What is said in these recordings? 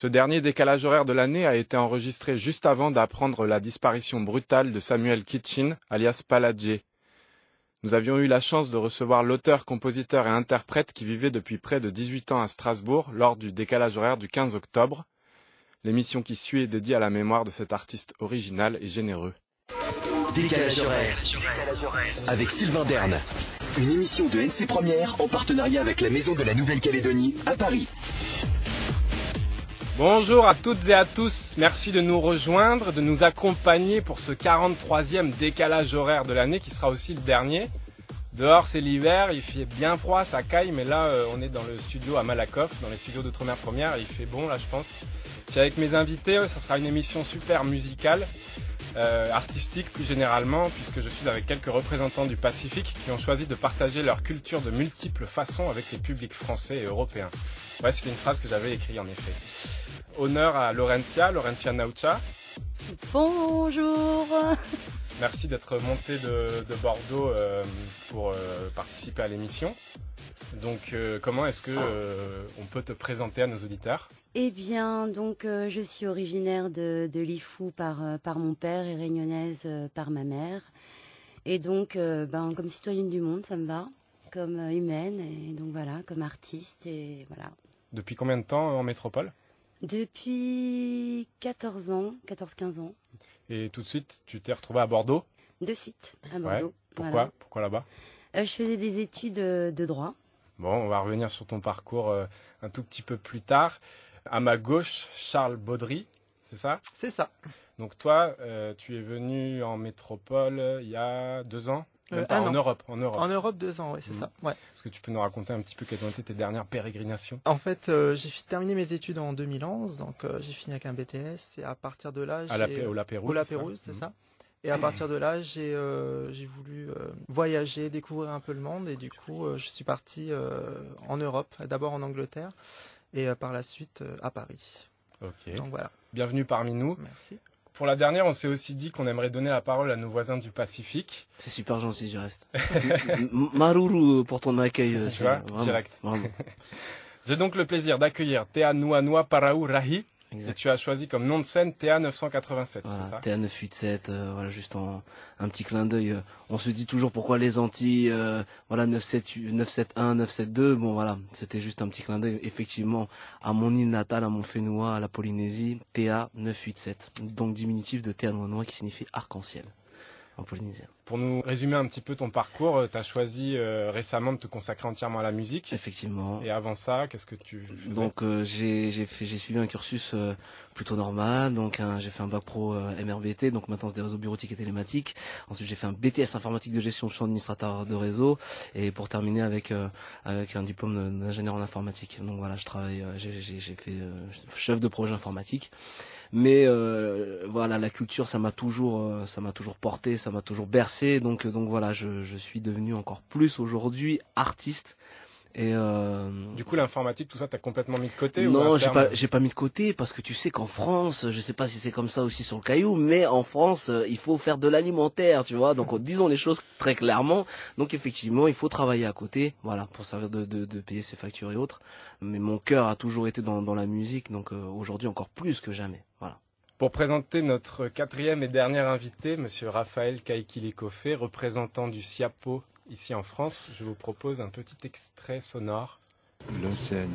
Ce dernier décalage horaire de l'année a été enregistré juste avant d'apprendre la disparition brutale de Samuel Kitchin, alias Paladje. Nous avions eu la chance de recevoir l'auteur, compositeur et interprète qui vivait depuis près de 18 ans à Strasbourg lors du décalage horaire du 15 octobre. L'émission qui suit est dédiée à la mémoire de cet artiste original et généreux. Décalage horaire avec Sylvain Dern. Une émission de NC Première en partenariat avec la Maison de la Nouvelle-Calédonie à Paris. Bonjour à toutes et à tous, merci de nous rejoindre, de nous accompagner pour ce 43e décalage horaire de l'année qui sera aussi le dernier. Dehors c'est l'hiver, il fait bien froid, ça caille, mais là on est dans le studio à Malakoff, dans les studios d'Outre-mer Première, et il fait bon là je pense. Puis avec mes invités, ça sera une émission super musicale, artistique plus généralement, puisque je suis avec quelques représentants du Pacifique qui ont choisi de partager leur culture de multiples façons avec les publics français et européens. Ouais, c'était une phrase que j'avais écrite en effet. Honneur à Laurentia Naucha. Bonjour. Merci d'être monté de Bordeaux pour participer à l'émission. Donc comment est-ce que on peut te présenter à nos auditeurs ? Eh bien, donc je suis originaire de Lifou par mon père et réunionnaise par ma mère. Et donc, comme citoyenne du monde, ça me va, comme humaine, et donc voilà, comme artiste, et voilà. Depuis combien de temps en métropole ? Depuis 14 ans, 14-15 ans. Et tout de suite, tu t'es retrouvée à Bordeaux ? De suite, à Bordeaux. Ouais. Pourquoi ? Voilà. Pourquoi là-bas ? Je faisais des études de droit. Bon, on va revenir sur ton parcours un tout petit peu plus tard. À ma gauche, Charles Baudry, c'est ça ? C'est ça. Donc toi, tu es venu en métropole il y a 2 ans ? En Europe. En Europe 2 ans, oui, c'est ça. Ouais. Est-ce que tu peux nous raconter un petit peu quelles ont été tes dernières pérégrinations ? En fait, j'ai terminé mes études en 2011, donc j'ai fini avec un BTS, et à partir de là, au Lapérouse, au Lapérouse, c'est ça. Et à partir de là, j'ai voulu voyager, découvrir un peu le monde, et du coup, je suis parti en Europe, d'abord en Angleterre, et par la suite à Paris. Ok. Donc voilà. Bienvenue parmi nous. Merci. Pour la dernière, on s'est aussi dit qu'on aimerait donner la parole à nos voisins du Pacifique. C'est super gentil, je reste. Maruru pour ton accueil. Tu vois, vraiment, direct. Vraiment. J'ai donc le plaisir d'accueillir Théa Nuanua Paraou Rahi. Exact. Et tu as choisi comme nom de scène Théa 987, Voilà, c'est ça ? Théa 987, voilà, juste un petit clin d'œil. On se dit toujours pourquoi les Antilles, voilà, 971, 972. Bon, voilà, c'était juste un petit clin d'œil. Effectivement, à mon île natale, à mon Fénois, à la Polynésie, Théa 987. Donc, diminutif de Théa Noanoa qui signifie arc-en-ciel en polynésien. Pour nous résumer un petit peu ton parcours, tu as choisi récemment de te consacrer entièrement à la musique. Effectivement. Et avant ça, qu'est-ce que tu faisais ? Donc j'ai suivi un cursus plutôt normal. Donc j'ai fait un bac pro MRBT, donc maintenance des réseaux bureautiques et télématiques. Ensuite j'ai fait un BTS informatique de gestion, je suis administrateur de réseau, et pour terminer avec un diplôme d'ingénieur en informatique. Donc voilà, je travaille, j'ai fait chef de projet informatique. Mais voilà, la culture, ça m'a toujours porté, ça m'a toujours bercé. Donc voilà, je suis devenu encore plus aujourd'hui artiste. Et du coup, l'informatique, tout ça, t'as complètement mis de côté ? Non, j'ai pas mis de côté, parce que tu sais qu'en France, je sais pas si c'est comme ça aussi sur le Caillou, mais en France, il faut faire de l'alimentaire, tu vois. Donc disons les choses très clairement. Donc effectivement, il faut travailler à côté, voilà, pour servir de payer ses factures et autres. Mais mon cœur a toujours été dans la musique, donc aujourd'hui encore plus que jamais. Voilà. Pour présenter notre 4e et dernier invité, Monsieur Raphaël Kaikilikofé, représentant du SIAPO ici en France, je vous propose un petit extrait sonore. L'Océanie.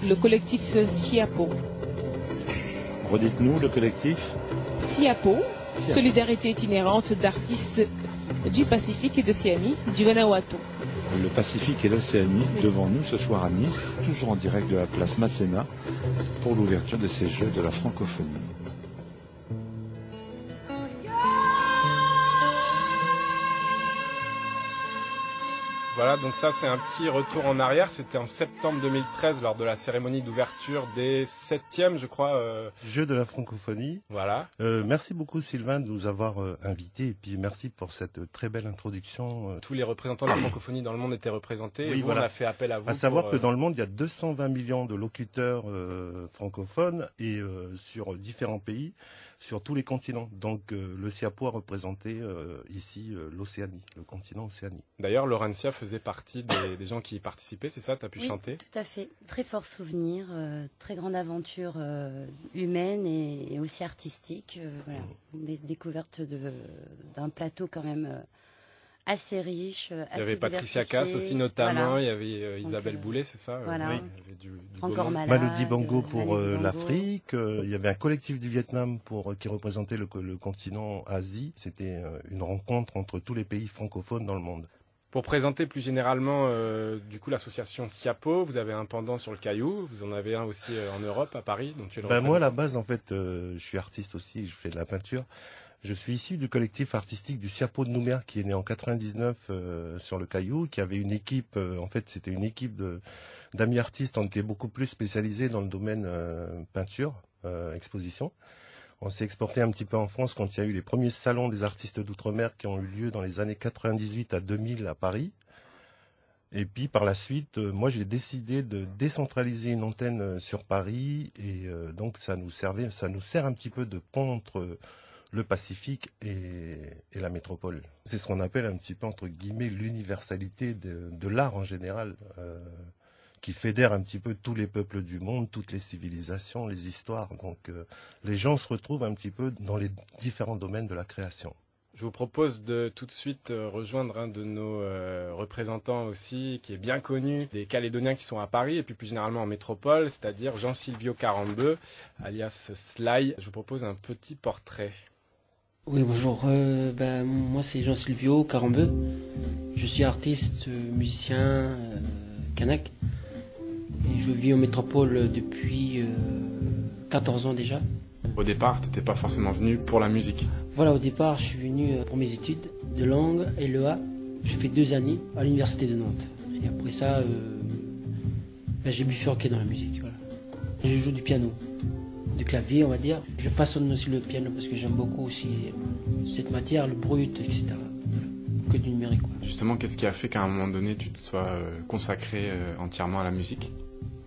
Le collectif SIAPO. Redites-nous le collectif. SIAPO, Solidarité itinérante d'artistes du Pacifique et d'Océanie, du Vanuatu. Le Pacifique et l'Océanie devant nous ce soir à Nice, toujours en direct de la place Masséna, pour l'ouverture de ces Jeux de la francophonie. Voilà, donc ça c'est un petit retour en arrière. C'était en septembre 2013 lors de la cérémonie d'ouverture des 7e, je crois. Jeux de la francophonie. Voilà. Merci beaucoup Sylvain de nous avoir invités, et puis merci pour cette très belle introduction. Tous les représentants de la francophonie dans le monde étaient représentés. Oui, et voilà. On a fait appel à vous. À savoir que dans le monde, il y a 220 millions de locuteurs francophones, et sur différents pays, sur tous les continents. Donc le SIAPO a représenté ici l'Océanie, le continent Océanie. D'ailleurs, Laurentia faisait faisais partie des gens qui y participaient, c'est ça? Tu as pu chanter? Tout à fait. Très fort souvenir, très grande aventure humaine et aussi artistique. Voilà. Découverte d'un plateau quand même assez riche, assez Il y avait Patricia Cass aussi notamment, voilà. Il y avait Isabelle Boulay, c'est ça? Voilà. Oui. Il y avait du Encore malade. Malody Bongo pour l'Afrique. Il y avait un collectif du Vietnam qui représentait le continent Asie. C'était une rencontre entre tous les pays francophones dans le monde. Pour présenter plus généralement du coup l'association Siapo, vous avez un pendant sur le Caillou, vous en avez un aussi en Europe, à Paris, donc tu es le moi à la base en fait, je suis artiste aussi, je fais de la peinture. Je suis issu du collectif artistique du Siapo de Nouméa qui est né en 99 sur le Caillou, qui avait une équipe, en fait c'était une équipe d'amis artistes, on était beaucoup plus spécialisés dans le domaine peinture, exposition. On s'est exporté un petit peu en France quand il y a eu les premiers salons des artistes d'outre-mer qui ont eu lieu dans les années 98 à 2000 à Paris. Et puis par la suite, moi j'ai décidé de décentraliser une antenne sur Paris et donc ça nous sert un petit peu de pont entre le Pacifique et la métropole. C'est ce qu'on appelle un petit peu entre guillemets l'universalité de l'art en général. Qui fédère un petit peu tous les peuples du monde, toutes les civilisations, les histoires. Donc les gens se retrouvent un petit peu dans les différents domaines de la création. Je vous propose de tout de suite rejoindre un de nos représentants aussi, qui est bien connu, des Calédoniens qui sont à Paris et puis plus généralement en métropole, c'est-à-dire Jean-Sylvio Carambeu, alias Sly. Je vous propose un petit portrait. Oui, bonjour. Moi, c'est Jean-Sylvio Carambeu. Je suis artiste, musicien, kanak. Et je vis en métropole depuis 14 ans déjà. Au départ, tu n'étais pas forcément venu pour la musique? Voilà, au départ, je suis venu pour mes études de langue et LEA. J'ai fait 2 années à l'université de Nantes. Et après ça, j'ai bifurqué dans la musique. Voilà. Je joue du piano, du clavier, on va dire. Je façonne aussi le piano parce que j'aime beaucoup aussi cette matière, le brut, etc. Que du numérique. Quoi. Justement, qu'est-ce qui a fait qu'à un moment donné, tu te sois consacré entièrement à la musique?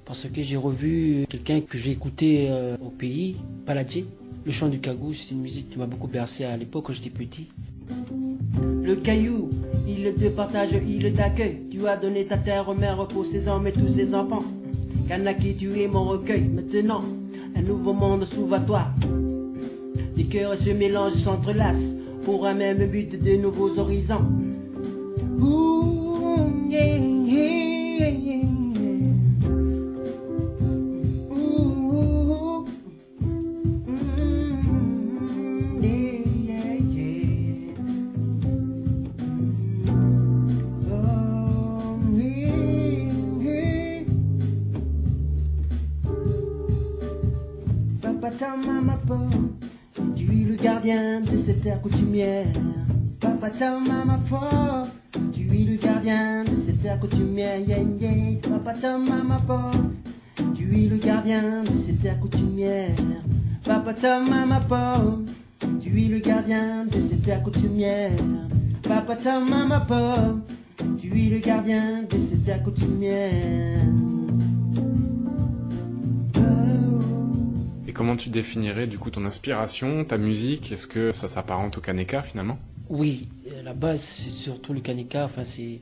Parce que j'ai revu quelqu'un que j'ai écouté au pays, Paladjé. Le chant du Kagou, c'est une musique qui m'a beaucoup bercé à l'époque quand j'étais petit. Le Caillou, il te partage, il t'accueille. Tu as donné ta terre aux mères pour ses hommes et tous ses enfants. Kanaki, tu es mon recueil. Maintenant, un nouveau monde s'ouvre à toi. Les cœurs se mélangent, s'entrelacent pour un même but, de nouveaux horizons. Ooh, yeah, yeah, yeah. Papa, maman, tu es le gardien de cette terre coutumière. Papa, maman, tu es le gardien de cette terre coutumière. Yeah, yeah. Papa, maman, tu es le gardien de cette terre coutumière. Papa, maman, tu es le gardien de cette terre coutumière. Papa, maman, tu es le gardien de cette terre coutumière. Et comment tu définirais du coup ton inspiration, ta musique? Est-ce que ça s'apparente au Kaneka finalement? Oui, la base c'est surtout le Kaneka, enfin c'est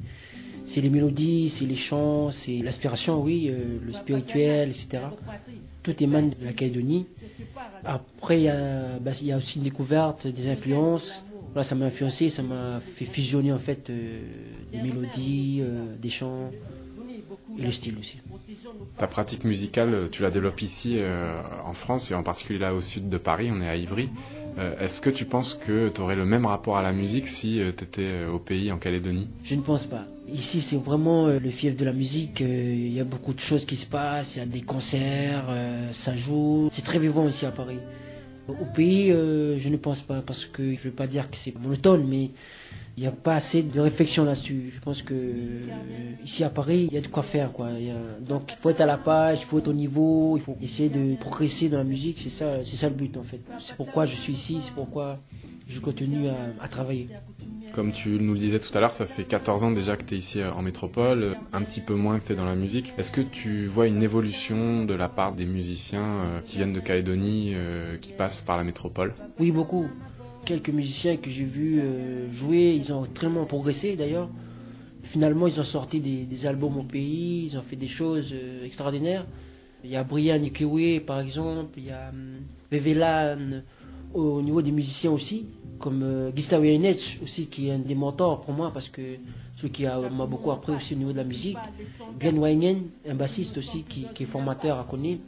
les mélodies, c'est les chants, c'est l'aspiration, oui, le spirituel, etc. Tout émane de la Calédonie. Après il y a aussi une découverte, des influences. Là, ça m'a influencé, ça m'a fait fusionner en fait des mélodies, des chants et le style aussi. Ta pratique musicale, tu la développes ici en France et en particulier là au sud de Paris, on est à Ivry. Est-ce que tu penses que tu aurais le même rapport à la musique si tu étais au pays, en Calédonie? Je ne pense pas. Ici, c'est vraiment le fief de la musique. Il y a beaucoup de choses qui se passent, il y a des concerts, ça joue. C'est très vivant aussi à Paris. Au pays, je ne pense pas, parce que je ne veux pas dire que c'est monotone, mais il n'y a pas assez de réflexion là-dessus. Je pense que ici à Paris, il y a de quoi faire, quoi. Donc il faut être à la page, il faut être au niveau, il faut essayer de progresser dans la musique. C'est ça le but en fait. C'est pourquoi je suis ici, c'est pourquoi je continue à travailler. Comme tu nous le disais tout à l'heure, ça fait 14 ans déjà que tu es ici en métropole, un petit peu moins que tu es dans la musique. Est-ce que tu vois une évolution de la part des musiciens qui viennent de Calédonie, qui passent par la métropole? Oui, beaucoup. Quelques musiciens que j'ai vus jouer, ils ont tellement progressé d'ailleurs. Finalement, ils ont sorti des albums au pays, ils ont fait des choses extraordinaires. Il y a Brian Ikewe, par exemple, il y a Vevelan, au niveau des musiciens aussi, comme Gustavo Yanech aussi, qui est un des mentors pour moi, parce que celui qui m'a beaucoup appris aussi au niveau de la musique. Glenn Wyngen, un bassiste aussi, qui est formateur à Conil.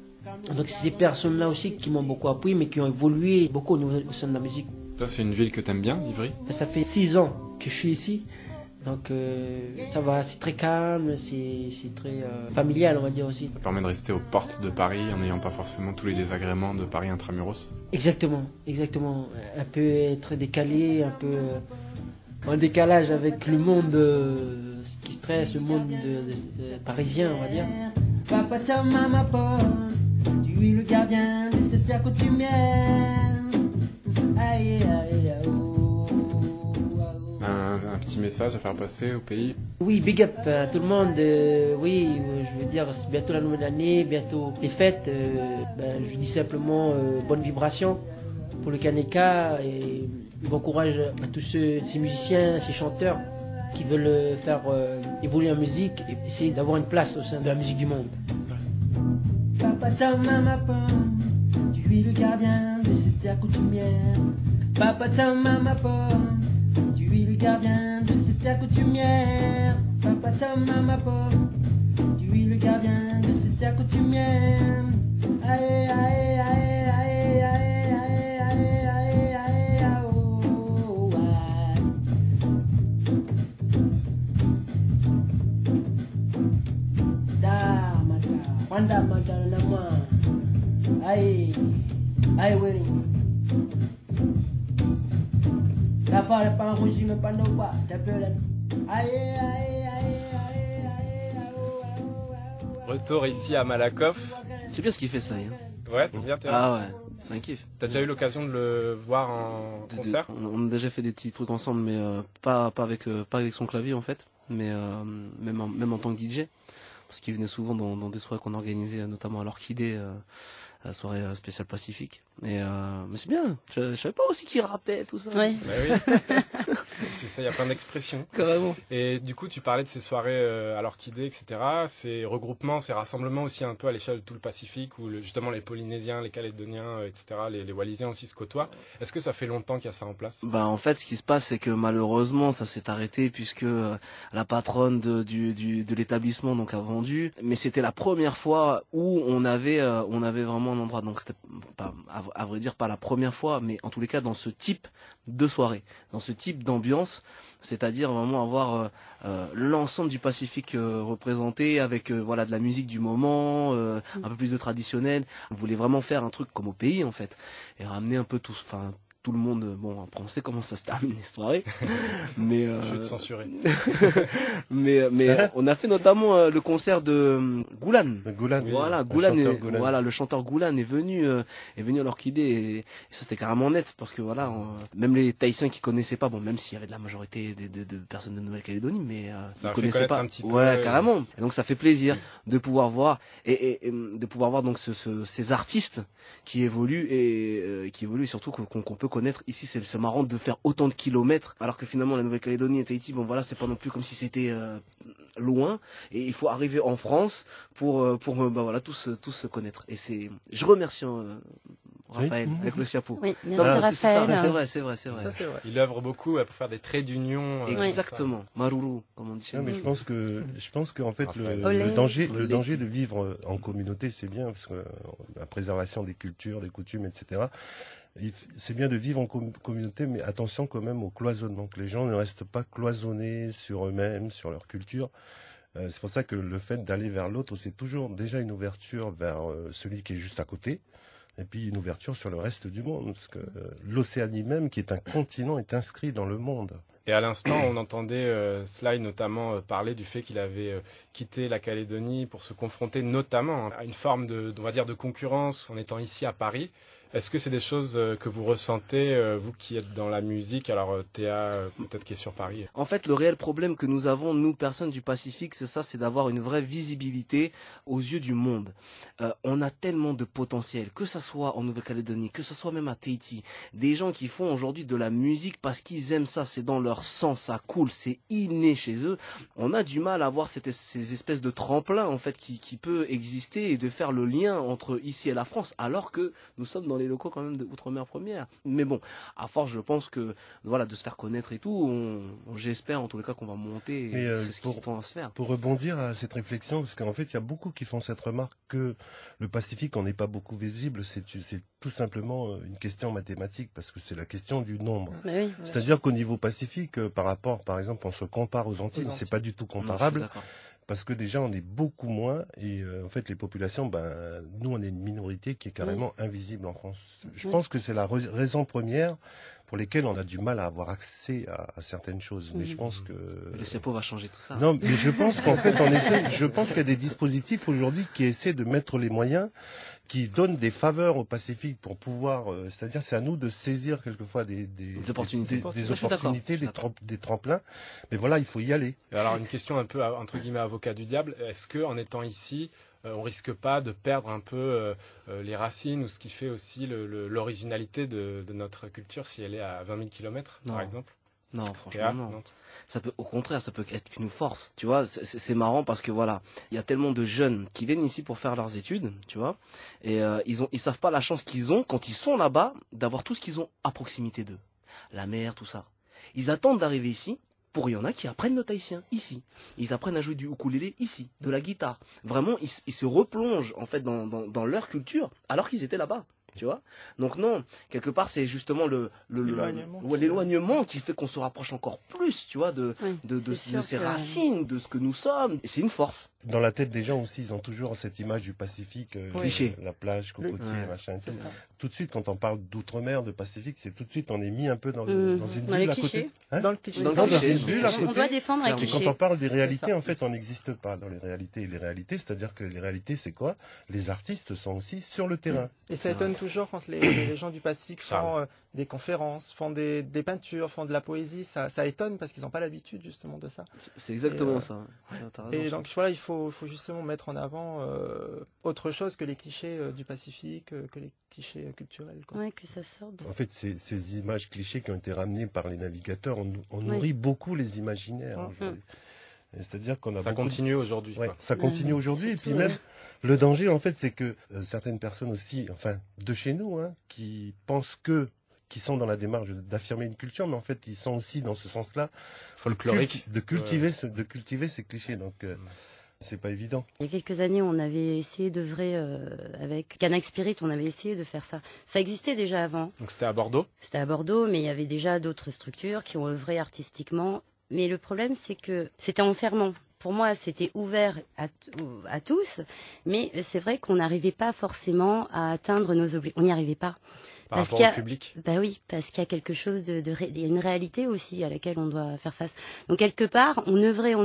Donc c'est ces personnes-là aussi qui m'ont beaucoup appris, mais qui ont évolué beaucoup au sein de la musique. Toi, c'est une ville que t'aimes bien, Ivry? Ça fait 6 ans que je suis ici. Donc ça va, c'est très calme, c'est très familial, on va dire aussi. Ça permet de rester aux portes de Paris en n'ayant pas forcément tous les désagréments de Paris intramuros. Exactement. Un peu être décalé, un peu en décalage avec le monde qui stresse, le monde parisien, on va dire. Papa, ta maman, tu es le gardien de cette terre coutumière. Aïe, aïe, aïe, oh. Un petit message à faire passer au pays? Oui, big up à tout le monde. Je veux dire, c'est bientôt la nouvelle année, bientôt les fêtes. Je dis simplement bonne vibration pour le Kaneka et bon courage à tous ces musiciens, ces chanteurs qui veulent faire évoluer la musique et essayer d'avoir une place au sein de la musique du monde. Papa, ta maman, tu es le gardien de cette terre coutumière. Papa, ta maman, tu es le gardien de cette terre coutumière. Papa, ta maman, tu es le gardien de cette terre coutumière. Aïe, aïe, aïe, aïe, aïe, aïe, aïe, aïe, aïe, aïe, oh, aïe. Da, mata, wanda, mata, nama. Aïe, aïe, oui. La parole pas en rouge, mais pas non pas. Retour ici à Malakoff. C'est bien ce qu'il fait ça. Ouais, c'est bien. Ah ouais, c'est un kiff. T'as déjà eu l'occasion de le voir en concert? On a déjà fait des petits trucs ensemble, mais pas avec son clavier en fait, mais même en tant que DJ, parce qu'il venait souvent dans des soirées qu'on organisait, notamment à l'Orchidée. La soirée spéciale Pacifique. Mais c'est bien. Je savais pas aussi qu'il rappait tout ça. Ouais. Bah oui. C'est ça, il y a plein d'expressions. Carrément. Et du coup, tu parlais de ces soirées à l'Orchidée, etc. Ces regroupements, ces rassemblements aussi un peu à l'échelle de tout le Pacifique, où justement les Polynésiens, les Calédoniens, etc., les Wallisiens aussi se côtoient. Est-ce que ça fait longtemps qu'il y a ça en place? Bah en fait, ce qui se passe, c'est que malheureusement, ça s'est arrêté puisque la patronne de l'établissement donc a vendu. Mais c'était la première fois où on avait vraiment un endroit. Donc c'était pas, à vrai dire, pas la première fois, mais en tous les cas dans ce type de soirée, dans ce type d'ambiance, c'est-à-dire vraiment avoir l'ensemble du Pacifique représenté avec voilà de la musique du moment, un peu plus de traditionnel. On voulait vraiment faire un truc comme au pays en fait et ramener un peu tout le monde. Bon, après on sait comment ça se termine les soirées, mais je vais te censurer. mais on a fait notamment le concert de Goulan. Goulan. Voilà, Goulan. Le chanteur Goulan est venu à l'Orchidée et ça c'était carrément net parce que voilà, même les Tahitiens qui connaissaient pas, bon même s'il y avait de la majorité de personnes de Nouvelle-Calédonie, mais ça ils connaissaient pas un petit peu, ouais, carrément. Et donc ça fait plaisir de pouvoir voir et de pouvoir voir donc ces artistes qui évoluent et surtout qu'on peut connaître ici. C'est marrant de faire autant de kilomètres alors que finalement la Nouvelle-Calédonie et Tahiti, bon voilà, c'est pas non plus comme si c'était loin et il faut arriver en France pour bah voilà tous se connaître. Et je remercie Raphaël avec le chapeau. Oui, merci Raphaël. C'est vrai. Ça, c'est vrai. Il œuvre beaucoup pour faire des traits d'union. Exactement. Maruru, comme on dit chez nous. Mais je pense que en fait le danger de vivre en communauté, c'est bien parce que la préservation des cultures, des coutumes, etc. C'est bien de vivre en communauté, mais attention quand même au cloisonnement, que les gens ne restent pas cloisonnés sur eux-mêmes, sur leur culture. C'est pour ça que le fait d'aller vers l'autre, c'est toujours déjà une ouverture vers celui qui est juste à côté, et puis une ouverture sur le reste du monde, parce que l'Océanie même, qui est un continent, est inscrit dans le monde. Et à l'instant, on entendait Sly notamment parler du fait qu'il avait quitté la Calédonie pour se confronter notamment à une forme on va dire, de concurrence en étant ici à Paris. Est-ce que c'est des choses que vous ressentez, vous qui êtes dans la musique, alors Théa, peut-être qui est sur Paris? En fait, le réel problème que nous avons, nous, personnes du Pacifique, c'est ça, c'est d'avoir une vraie visibilité aux yeux du monde. On a tellement de potentiel, que ça soit en Nouvelle-Calédonie, que ce soit même à Tahiti, des gens qui font aujourd'hui de la musique parce qu'ils aiment ça, c'est dans leur leur sang, ça coule, c'est inné chez eux. On a du mal à voir ces espèces de tremplins en fait qui peut exister et de faire le lien entre ici et la France, alors que nous sommes dans les locaux quand même de Outre-mer Première. Mais bon, à force, je pense que voilà, de se faire connaître et tout, j'espère en tous les cas qu'on va monter. C'est ce qui tend à se faire. Pour rebondir à cette réflexion, parce qu'en fait, il y a beaucoup qui font cette remarque que le Pacifique, on n'est pas beaucoup visible. C'est tout simplement une question mathématique, parce que c'est la question du nombre. Oui, c'est-à-dire qu'au niveau Pacifique, par rapport, par exemple, on se compare aux Antilles, c'est pas du tout comparable. Parce que déjà, on est beaucoup moins, et en fait, les populations, nous, on est une minorité qui est carrément invisible en France. Je pense que c'est la raison première pour lesquelles on a du mal à avoir accès à certaines choses. Mais je pense que... Le CEPO va changer tout ça. Non, mais je pense qu'en fait, je pense qu'il y a des dispositifs aujourd'hui qui essaient de mettre les moyens, qui donnent des faveurs au Pacifique pour pouvoir, c'est-à-dire c'est à nous de saisir quelquefois des opportunités, des tremplins. Mais voilà, il faut y aller. Et alors une question un peu entre guillemets avocat du diable, est-ce que en étant ici, on risque pas de perdre un peu les racines ou ce qui fait aussi l'originalité de notre culture si elle est à 20 000 km par exemple? Non, franchement, non. Ça peut, au contraire, ça peut être qu'une force. Tu vois, c'est marrant parce que voilà, il y a tellement de jeunes qui viennent ici pour faire leurs études, tu vois, et ils savent pas la chance qu'ils ont quand ils sont là-bas d'avoir tout ce qu'ils ont à proximité d'eux, la mer, tout ça. Ils attendent d'arriver ici. Il y en a qui apprennent le tahitien ici. Ils apprennent à jouer du ukulélé ici, de la guitare. Vraiment, ils se replongent en fait dans leur culture alors qu'ils étaient là-bas. Tu vois, donc non, quelque part c'est justement l'éloignement qui fait qu'on se rapproche encore plus, tu vois, de ces racines, de ce que nous sommes. Et c'est une force. Dans la tête des gens aussi, ils ont toujours cette image du Pacifique, cliché, la plage, cocotier, machin. Tout de suite, quand on parle d'outre-mer, de Pacifique, c'est tout de suite on est mis un peu dans une bulle à côté. Dans le cliché. Dans une bulle à côté. On doit défendre un cliché. Et quand on parle des réalités, en fait, on n'existe pas dans les réalités. Les réalités, c'est-à-dire que les réalités, c'est quoi? Les artistes sont aussi sur le terrain. Et ça étonne toujours quand les gens du Pacifique font des conférences, font des peintures, font de la poésie. Ça étonne parce qu'ils n'ont pas l'habitude justement de ça. C'est exactement ça. Et donc voilà, il faut justement mettre en avant autre chose que les clichés du Pacifique, que les clichés culturels. Ouais, que ça sorte. En fait, ces images clichés qui ont été ramenées par les navigateurs, on nourrit beaucoup les imaginaires aujourd'hui. C'est-à-dire qu'on a ça continue aujourd'hui. Ouais, ça continue aujourd'hui. Et puis même, le danger, en fait, c'est que certaines personnes aussi, enfin, de chez nous, qui pensent qui sont dans la démarche d'affirmer une culture, mais en fait, ils sont aussi dans ce sens-là folklorique, de cultiver ces clichés. Donc, c'est pas évident. Il y a quelques années, on avait essayé d'œuvrer avec Canac Spirit, on avait essayé de faire ça. Ça existait déjà avant. Donc c'était à Bordeaux? C'était à Bordeaux, mais il y avait déjà d'autres structures qui ont œuvré artistiquement. Mais le problème, c'est que c'était enfermant. Pour moi, c'était ouvert à tous, mais c'est vrai qu'on n'arrivait pas forcément à atteindre nos objectifs. On n'y arrivait pas. Par rapport au public. Bah oui, parce qu'il y a quelque chose il y a une réalité aussi à laquelle on doit faire face. Donc quelque part, on œuvrait,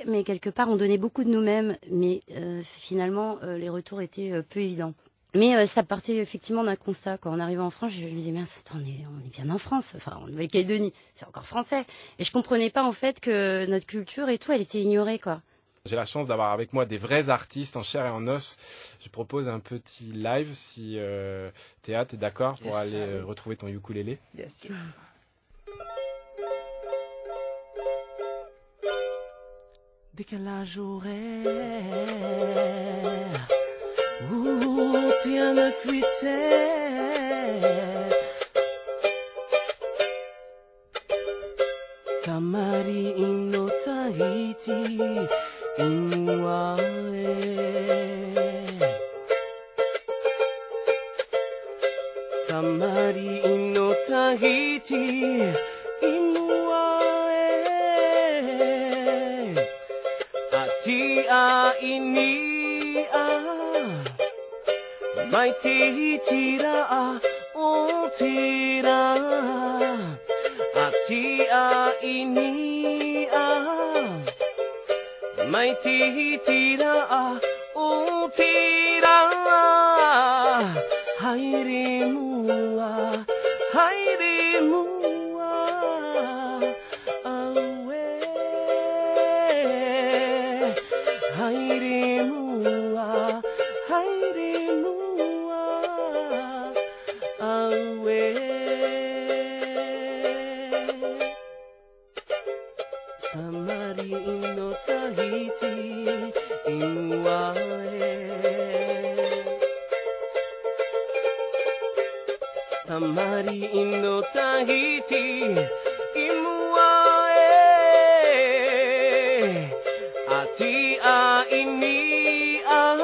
mais quelque part, on donnait beaucoup de nous-mêmes, mais finalement, les retours étaient peu évidents. Mais ça partait effectivement d'un constat. Quand on arrivait en France, je me disais, mince, on est bien en France, enfin en Nouvelle-Calédonie, c'est encore français. Et je comprenais pas en fait que notre culture et tout, elle était ignorée, quoi. J'ai la chance d'avoir avec moi des vrais artistes en chair et en os. Je propose un petit live si Théa, t'es d'accord pour aller retrouver ton ukulélé. Yes. Décalage horaire. Tiens le Twitter. Tamari no Tahiti Inuae. Tamari no Tahiti Inuae. Atia ini mai tira o tira atia ini mai tira o tira hairi mua awe hairi mua Tamari no Tahiti Imua Ati a ini a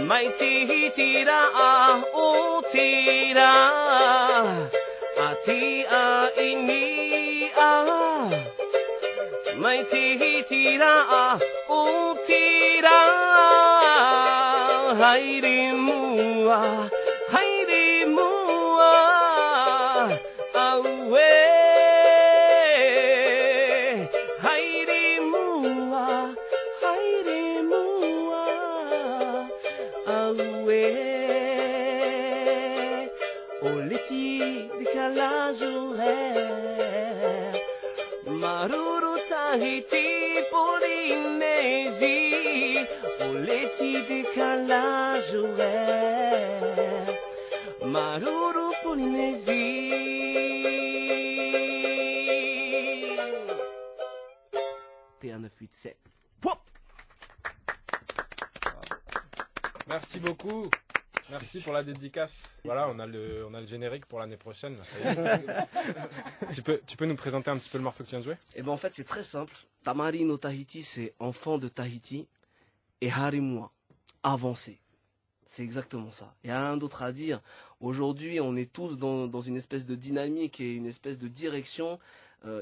Mai tihitira a o tira Ati a ini a Mai tihitira a o tira Hairi mua Hairi mua Aue Hairi mua Hairi mua Aue Oleti de Calazuré Maruru Tahiti Polynésie Oleti de Calazuré Maruru Polynésie T1987. Merci beaucoup. Merci pour la dédicace. Voilà, on a le générique pour l'année prochaine. Là. tu peux nous présenter un petit peu le morceau que tu viens de jouer? Eh ben en fait c'est très simple. Tamari no Tahiti, c'est enfant de Tahiti, et Harimua, avancé. C'est exactement ça. Il y a rien d'autre à dire. Aujourd'hui, on est tous dans une espèce de dynamique et une espèce de direction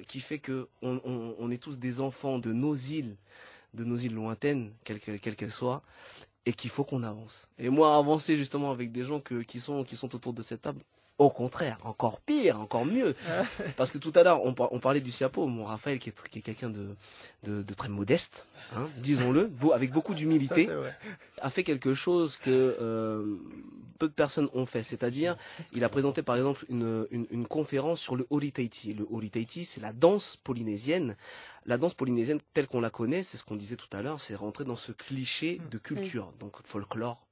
qui fait que on est tous des enfants de nos îles lointaines, quelles qu'elles soient, et qu'il faut qu'on avance. Et moi, avancer justement avec des gens qui sont autour de cette table, au contraire, encore pire, encore mieux. Parce que tout à l'heure, on parlait du Siapo, mon Raphaël, qui est quelqu'un de très modeste, hein, disons-le, avec beaucoup d'humilité, a fait quelque chose que peu de personnes ont fait. C'est-à-dire, il a présenté par exemple une conférence sur le Ori Tahiti. Le Ori Tahiti, c'est la danse polynésienne. La danse polynésienne telle qu'on la connaît, c'est ce qu'on disait tout à l'heure, c'est rentrer dans ce cliché de culture, donc folklore.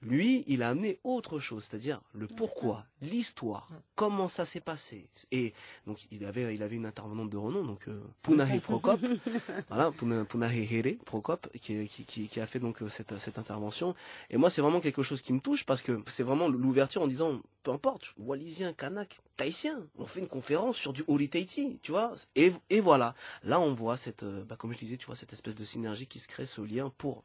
Lui, il a amené autre chose, c'est-à-dire le pourquoi, l'histoire, comment ça s'est passé. Et donc il avait une intervenante de renom, donc Punahe Prokop, voilà, Punahe Here Prokop, qui a fait donc cette intervention. Et moi, c'est vraiment quelque chose qui me touche parce que c'est vraiment l'ouverture en disant, peu importe, Wallisien, Kanak, Tahitien, on fait une conférence sur du Ori Tahiti, tu vois. Et voilà, là on voit comme je disais, tu vois, cette espèce de synergie qui se crée, ce lien pour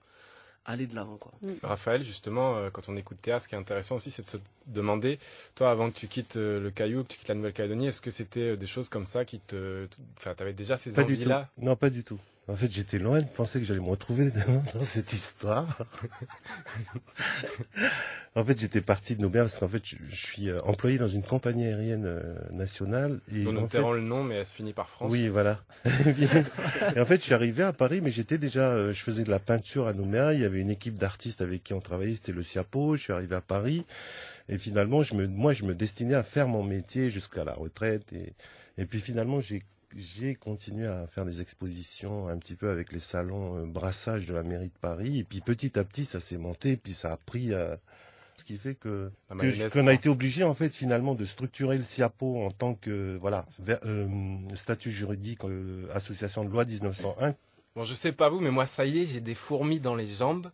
aller de l'avant, quoi. Raphaël, justement, quand on écoute Théa, ce qui est intéressant aussi, c'est de se demander, toi, avant que tu quittes le Caillou, que tu quittes la Nouvelle-Calédonie, est-ce que c'était des choses comme ça qui t'avais déjà ces envies-là? Non, pas du tout. En fait, j'étais loin de penser que j'allais me retrouver dans cette histoire. En fait, j'étais parti de Nouméa parce qu'en fait, je suis employé dans une compagnie aérienne nationale. Dont nous tairons le nom, mais elle se finit par France. Oui, voilà. Et en fait, je suis arrivé à Paris, mais j'étais déjà, je faisais de la peinture à Nouméa. Il y avait une équipe d'artistes avec qui on travaillait, c'était le Siapo. Je suis arrivé à Paris. Et finalement, je me destinais à faire mon métier jusqu'à la retraite. Et puis finalement, j'ai continué à faire des expositions un petit peu avec les salons brassage de la mairie de Paris. Et puis petit à petit, ça s'est monté. Puis ça a pris... ce qui fait qu'on a été obligé, en fait, finalement, de structurer le Siapo en tant que statut juridique, association de loi 1901. Bon, je sais pas vous, mais moi, ça y est, j'ai des fourmis dans les jambes.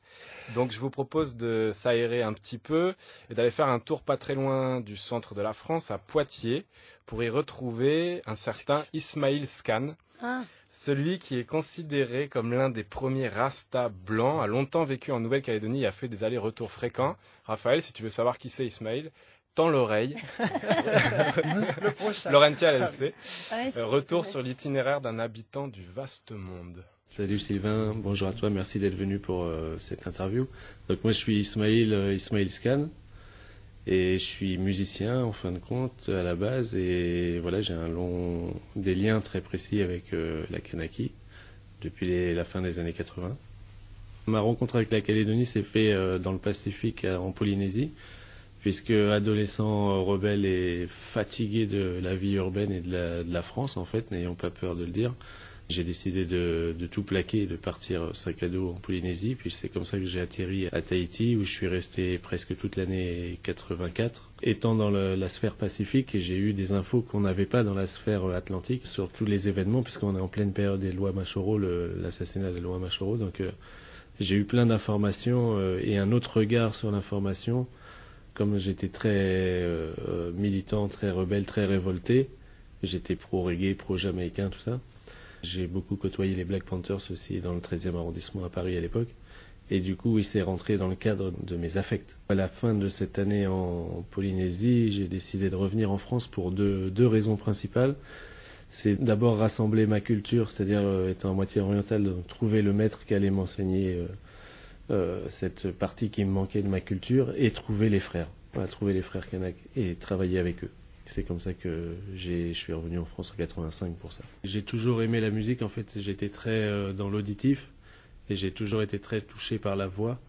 Donc, je vous propose de s'aérer un petit peu et d'aller faire un tour pas très loin du centre de la France, à Poitiers, pour y retrouver un certain Ismail Scan. Celui qui est considéré comme l'un des premiers Rasta blancs, a longtemps vécu en Nouvelle-Calédonie et a fait des allers-retours fréquents. Raphaël, si tu veux savoir qui c'est Ismail, tends l'oreille. Laurentia, elle sait. Retour sur l'itinéraire d'un habitant du vaste monde. Salut Sylvain, bonjour à toi, merci d'être venu pour cette interview. Donc moi je suis Ismail Scan et je suis musicien en fin de compte à la base et voilà j'ai des liens très précis avec la Kanaki depuis la fin des années 80. Ma rencontre avec la Calédonie s'est faite dans le Pacifique en Polynésie puisque adolescent rebelle et fatigué de la vie urbaine et de la France en fait, n'ayant pas peur de le dire. J'ai décidé de tout plaquer et de partir sac à dos en Polynésie. Puis c'est comme ça que j'ai atterri à Tahiti où je suis resté presque toute l'année 84. Étant dans la sphère pacifique, j'ai eu des infos qu'on n'avait pas dans la sphère atlantique sur tous les événements puisqu'on est en pleine période des lois Machoro, l'assassinat des lois Machoro. Donc j'ai eu plein d'informations et un autre regard sur l'information comme j'étais très militant, très rebelle, très révolté, j'étais pro-reggae, pro-jamaïcain, tout ça. J'ai beaucoup côtoyé les Black Panthers aussi dans le 13e arrondissement à Paris à l'époque. Et du coup, c'est rentré dans le cadre de mes affects. À la fin de cette année en Polynésie, j'ai décidé de revenir en France pour deux raisons principales. C'est d'abord rassembler ma culture, c'est-à-dire étant à moitié orientale, de trouver le maître qui allait m'enseigner cette partie qui me manquait de ma culture, et trouver les frères. Voilà, trouver les frères Kanak et travailler avec eux. C'est comme ça que je suis revenu en France en 85 pour ça. J'ai toujours aimé la musique, en fait, j'étais très dans l'auditif et j'ai toujours été très touché par la voix.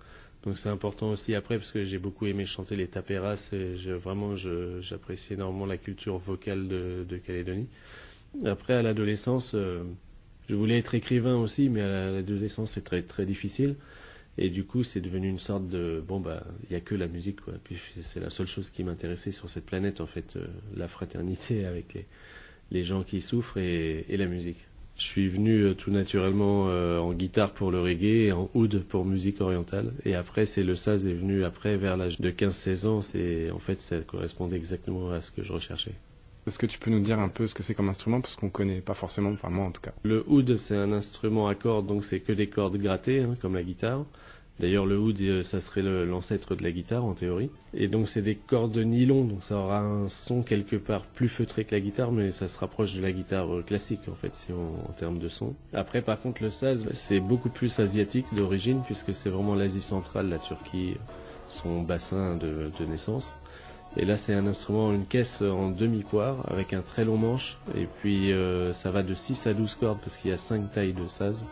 Donc c'est important aussi après parce que j'ai beaucoup aimé chanter les tapéras et j'apprécie énormément la culture vocale de Calédonie. Après, à l'adolescence, je voulais être écrivain aussi, mais à l'adolescence c'est très très difficile. Et du coup, c'est devenu une sorte de il y a que la musique, quoi. Puis c'est la seule chose qui m'intéressait sur cette planète, en fait, la fraternité avec les gens qui souffrent et la musique. Je suis venu tout naturellement en guitare pour le reggae et en oud pour musique orientale. Et après, le saz est venu après, vers l'âge de 15-16 ans. En fait, ça correspondait exactement à ce que je recherchais. Est-ce que tu peux nous dire un peu ce que c'est comme instrument, parce qu'on connaît pas forcément, enfin moi en tout cas. Le oud, c'est un instrument à cordes, donc c'est que des cordes grattées, comme la guitare. D'ailleurs, le oud, ça serait l'ancêtre de la guitare en théorie. Et donc c'est des cordes de nylon, donc ça aura un son quelque part plus feutré que la guitare, mais ça se rapproche de la guitare classique en fait, en termes de son. Après, par contre, le saz, c'est beaucoup plus asiatique d'origine, puisque c'est vraiment l'Asie centrale, la Turquie, son bassin de naissance. Et là, c'est un instrument, une caisse en demi-poire avec un très long manche. Et puis, ça va de 6 à 12 cordes parce qu'il y a 5 tailles de saz.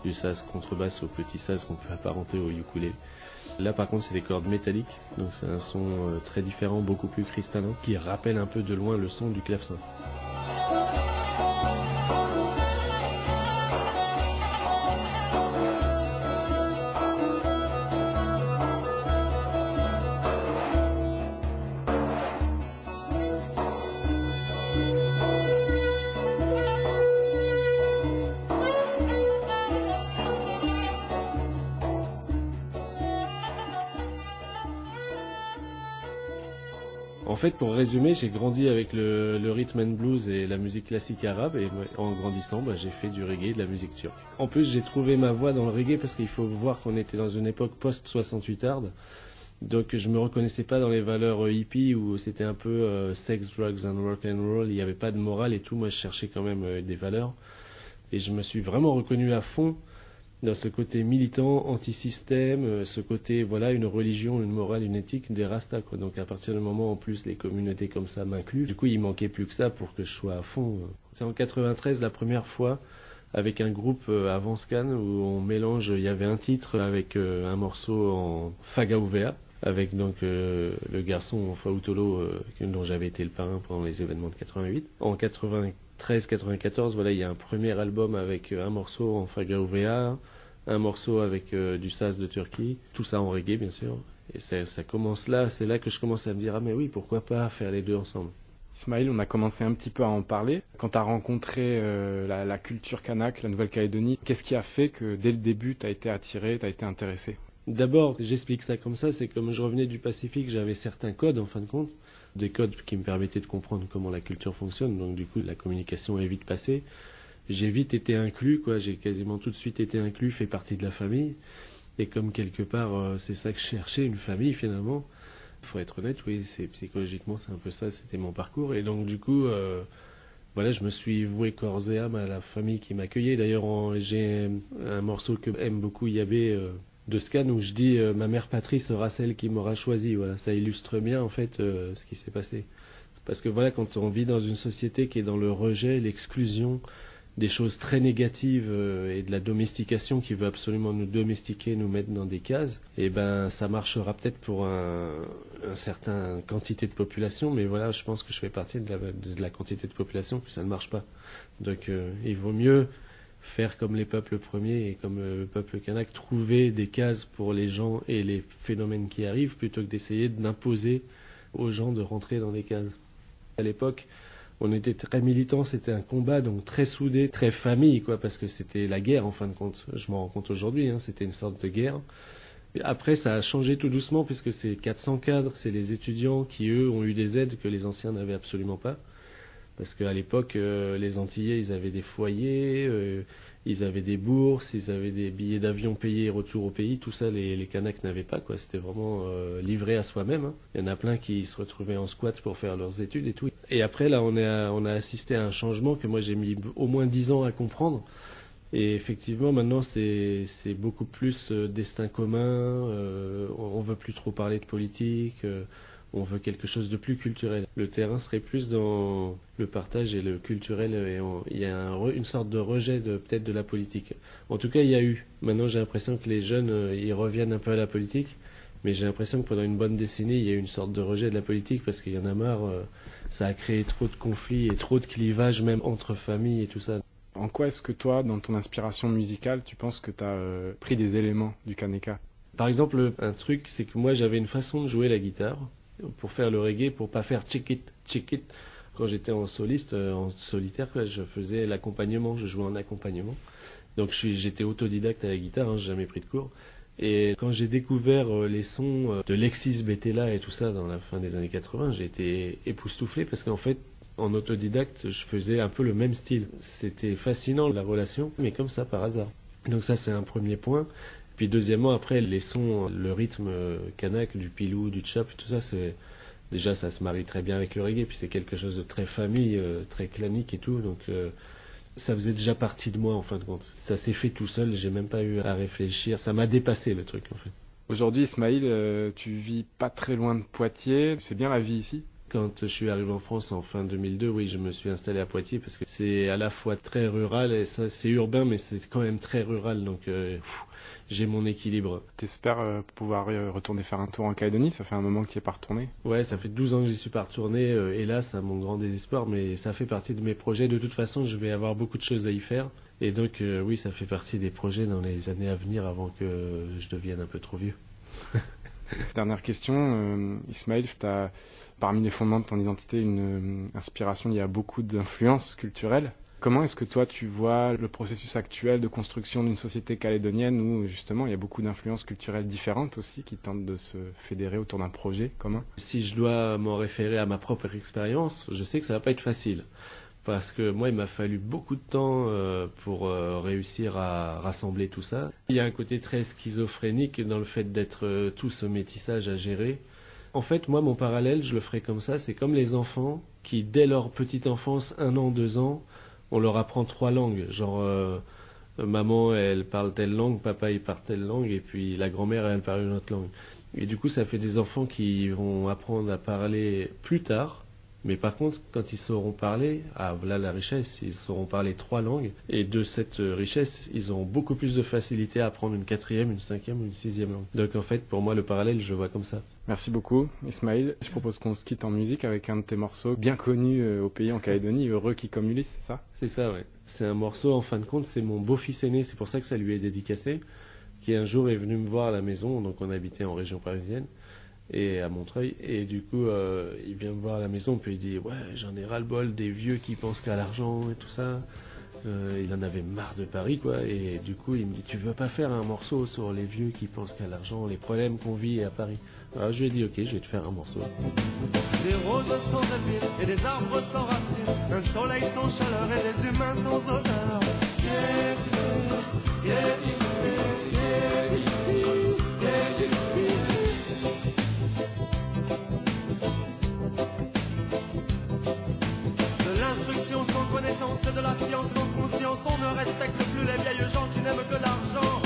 Du saz contrebasse au petit saz qu'on peut apparenter au ukulélé. Là, par contre, c'est des cordes métalliques. Donc, c'est un son très différent, beaucoup plus cristallin, qui rappelle un peu de loin le son du clavecin. En fait, pour résumer, j'ai grandi avec le rhythm and blues et la musique classique arabe, et en grandissant, j'ai fait du reggae et de la musique turque. En plus, j'ai trouvé ma voie dans le reggae parce qu'il faut voir qu'on était dans une époque post-68 hard, donc je me reconnaissais pas dans les valeurs hippies où c'était un peu sex, drugs and rock and roll, il n'y avait pas de morale et tout. Moi, je cherchais quand même des valeurs, et je me suis vraiment reconnu à fond dans ce côté militant, anti-système, ce côté, une religion, une morale, une éthique des Rastas, quoi. Donc à partir du moment, en plus, les communautés comme ça m'incluent, du coup, il manquait plus que ça pour que je sois à fond. C'est en 93, la première fois, avec un groupe à Vanscan, où on mélange, il y avait un titre avec un morceau en Fagaouvea, avec donc le garçon Fautolo, dont j'avais été le parrain pendant les événements de 88. En 93-94, il y a un premier album avec un morceau en Fagaouvea, un morceau avec du saz de Turquie, tout ça en reggae bien sûr. Et ça commence là, c'est là que je commence à me dire, ah mais oui, pourquoi pas faire les deux ensemble. Ismaël, on a commencé un petit peu à en parler. Quand tu as rencontré la culture kanak, la Nouvelle-Calédonie, qu'est-ce qui a fait que dès le début tu as été attiré, tu as été intéressé? D'abord, j'explique ça comme ça, c'est comme je revenais du Pacifique, j'avais certains codes en fin de compte, des codes qui me permettaient de comprendre comment la culture fonctionne, donc du coup la communication est vite passée. J'ai vite été inclus, j'ai quasiment tout de suite été inclus, fait partie de la famille, et comme quelque part c'est ça que je cherchais, une famille finalement. Il faut être honnête, oui, psychologiquement c'est un peu ça, c'était mon parcours, et donc du coup je me suis voué corps et âme à la famille qui m'accueillait. D'ailleurs j'ai un morceau que aime beaucoup Yabé de Scan où je dis ma mère patrie sera celle qui m'aura choisi. Voilà, ça illustre bien en fait ce qui s'est passé. Parce que quand on vit dans une société qui est dans le rejet, l'exclusion, des choses très négatives et de la domestication qui veut absolument nous domestiquer, nous mettre dans des cases, ça marchera peut-être pour un certain quantité de population, mais je pense que je fais partie de la quantité de population que ça ne marche pas. Donc il vaut mieux faire comme les peuples premiers et comme le peuple kanak, trouver des cases pour les gens et les phénomènes qui arrivent plutôt que d'essayer d'imposer aux gens de rentrer dans des cases. À l'époque, on était très militants, c'était un combat donc très soudé, très famille, parce que c'était la guerre en fin de compte. Je m'en rends compte aujourd'hui, c'était une sorte de guerre. Et après, ça a changé tout doucement puisque c'est 400 cadres, c'est les étudiants qui, eux, ont eu des aides que les anciens n'avaient absolument pas. Parce qu'à l'époque, les Antillais, ils avaient des foyers, ils avaient des bourses, ils avaient des billets d'avion payés retour au pays. Tout ça, les Kanaks n'avaient pas, quoi. C'était vraiment livré à soi-même, hein. Il y en a plein qui se retrouvaient en squat pour faire leurs études et tout. Et après, là, on a assisté à un changement que moi, j'ai mis au moins 10 ans à comprendre. Et effectivement, maintenant, c'est beaucoup plus destin commun. On veut plus trop parler de politique. On veut quelque chose de plus culturel. Le terrain serait plus dans le partage et le culturel. Et il y a une sorte de rejet peut-être de la politique. En tout cas, il y a eu. Maintenant, j'ai l'impression que les jeunes, ils reviennent un peu à la politique. Mais j'ai l'impression que pendant une bonne décennie, il y a eu une sorte de rejet de la politique parce qu'il y en a marre. Ça a créé trop de conflits et trop de clivages, même entre familles et tout ça. En quoi est-ce que toi, dans ton inspiration musicale, tu penses que tu as pris des éléments du Kaneka? Par exemple, un truc, c'est que moi, j'avais une façon de jouer la guitare pour faire le reggae, pour pas faire check it. Quand j'étais en soliste, en solitaire, quoi, je faisais l'accompagnement, je jouais en accompagnement. Donc j'étais autodidacte à la guitare, hein, j'ai jamais pris de cours. Et quand j'ai découvert les sons de Lexis Betela et tout ça dans la fin des années 80, j'ai été époustouflé parce qu'en fait, en autodidacte, je faisais un peu le même style. C'était fascinant la relation, mais comme ça par hasard. Donc ça, c'est un premier point. Puis deuxièmement, après, les sons, le rythme kanak, du pilou, du tchap, tout ça, c'est déjà ça se marie très bien avec le reggae. Puis c'est quelque chose de très famille, très clanique et tout. Donc ça faisait déjà partie de moi en fin de compte. Ça s'est fait tout seul. J'ai même pas eu à réfléchir. Ça m'a dépassé le truc en fait. Aujourd'hui, Ismaël, tu vis pas très loin de Poitiers. C'est bien la vie ici? Quand je suis arrivé en France en fin 2002, oui, je me suis installé à Poitiers parce que c'est à la fois très rural et ça, c'est urbain, mais c'est quand même très rural. Donc, j'ai mon équilibre. T'espères pouvoir retourner faire un tour en Calédonie? Ça fait un moment que tu n'y es pas retourné. Ouais, ça fait 12 ans que j'y suis pas retourné. Hélas, à mon grand désespoir, mais ça fait partie de mes projets. De toute façon, je vais avoir beaucoup de choses à y faire. Et donc, oui, ça fait partie des projets dans les années à venir avant que je devienne un peu trop vieux. Dernière question, Ismaël, t'as parmi les fondements de ton identité une inspiration liée à beaucoup d'influences culturelles. Comment est-ce que toi tu vois le processus actuel de construction d'une société calédonienne où justement il y a beaucoup d'influences culturelles différentes aussi qui tentent de se fédérer autour d'un projet commun? Si je dois m'en référer à ma propre expérience, je sais que ça va pas être facile. Parce que moi, il m'a fallu beaucoup de temps pour réussir à rassembler tout ça. Il y a un côté très schizophrénique dans le fait d'être tout ce métissage à gérer. En fait, moi, mon parallèle, je le ferai comme ça. C'est comme les enfants qui, dès leur petite enfance, 1 an, 2 ans, on leur apprend 3 langues. Genre, maman, elle parle telle langue, papa, il parle telle langue, et puis la grand-mère, elle parle une autre langue. Et du coup, ça fait des enfants qui vont apprendre à parler plus tard. Mais par contre, quand ils sauront parler, voilà la richesse, ils sauront parler 3 langues. Et de cette richesse, ils auront beaucoup plus de facilité à apprendre une 4e, une 5e ou une 6e langue. Donc en fait, pour moi, le parallèle, je le vois comme ça. Merci beaucoup, Ismaël. Je propose qu'on se quitte en musique avec un de tes morceaux bien connus au pays, en Calédonie, Heureux qui comme Ulysse, c'est ça? C'est ça, ouais. C'est un morceau, en fin de compte, c'est mon beau-fils aîné, c'est pour ça que ça lui est dédicacé, qui un jour est venu me voir à la maison, donc on habitait en région parisienne. Et à Montreuil, et du coup il vient me voir à la maison, puis il dit ouais, j'en ai ras-le-bol des vieux qui pensent qu'à l'argent et tout ça. Il en avait marre de Paris, quoi, et du coup il me dit tu veux pas faire un morceau sur les vieux qui pensent qu'à l'argent, les problèmes qu'on vit à Paris? Alors je lui ai dit ok, je vais te faire un morceau. Des roses sans épines et des arbres sans racines, un soleil sans chaleur et des humains sans odeur. Yeah, yeah, yeah, yeah, yeah, yeah. Sans connaissance et de la science, sans conscience, on ne respecte plus les vieilles gens qui n'aiment que l'argent.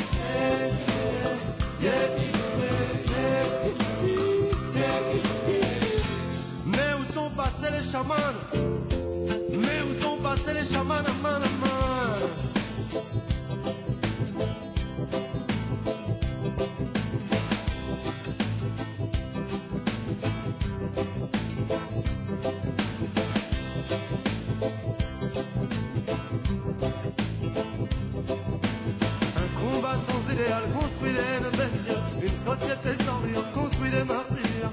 Mais où sont passés les chamans? Mais où sont passés les chamans? Construit des haines bestiales, une société sans rire, construit des martyrs.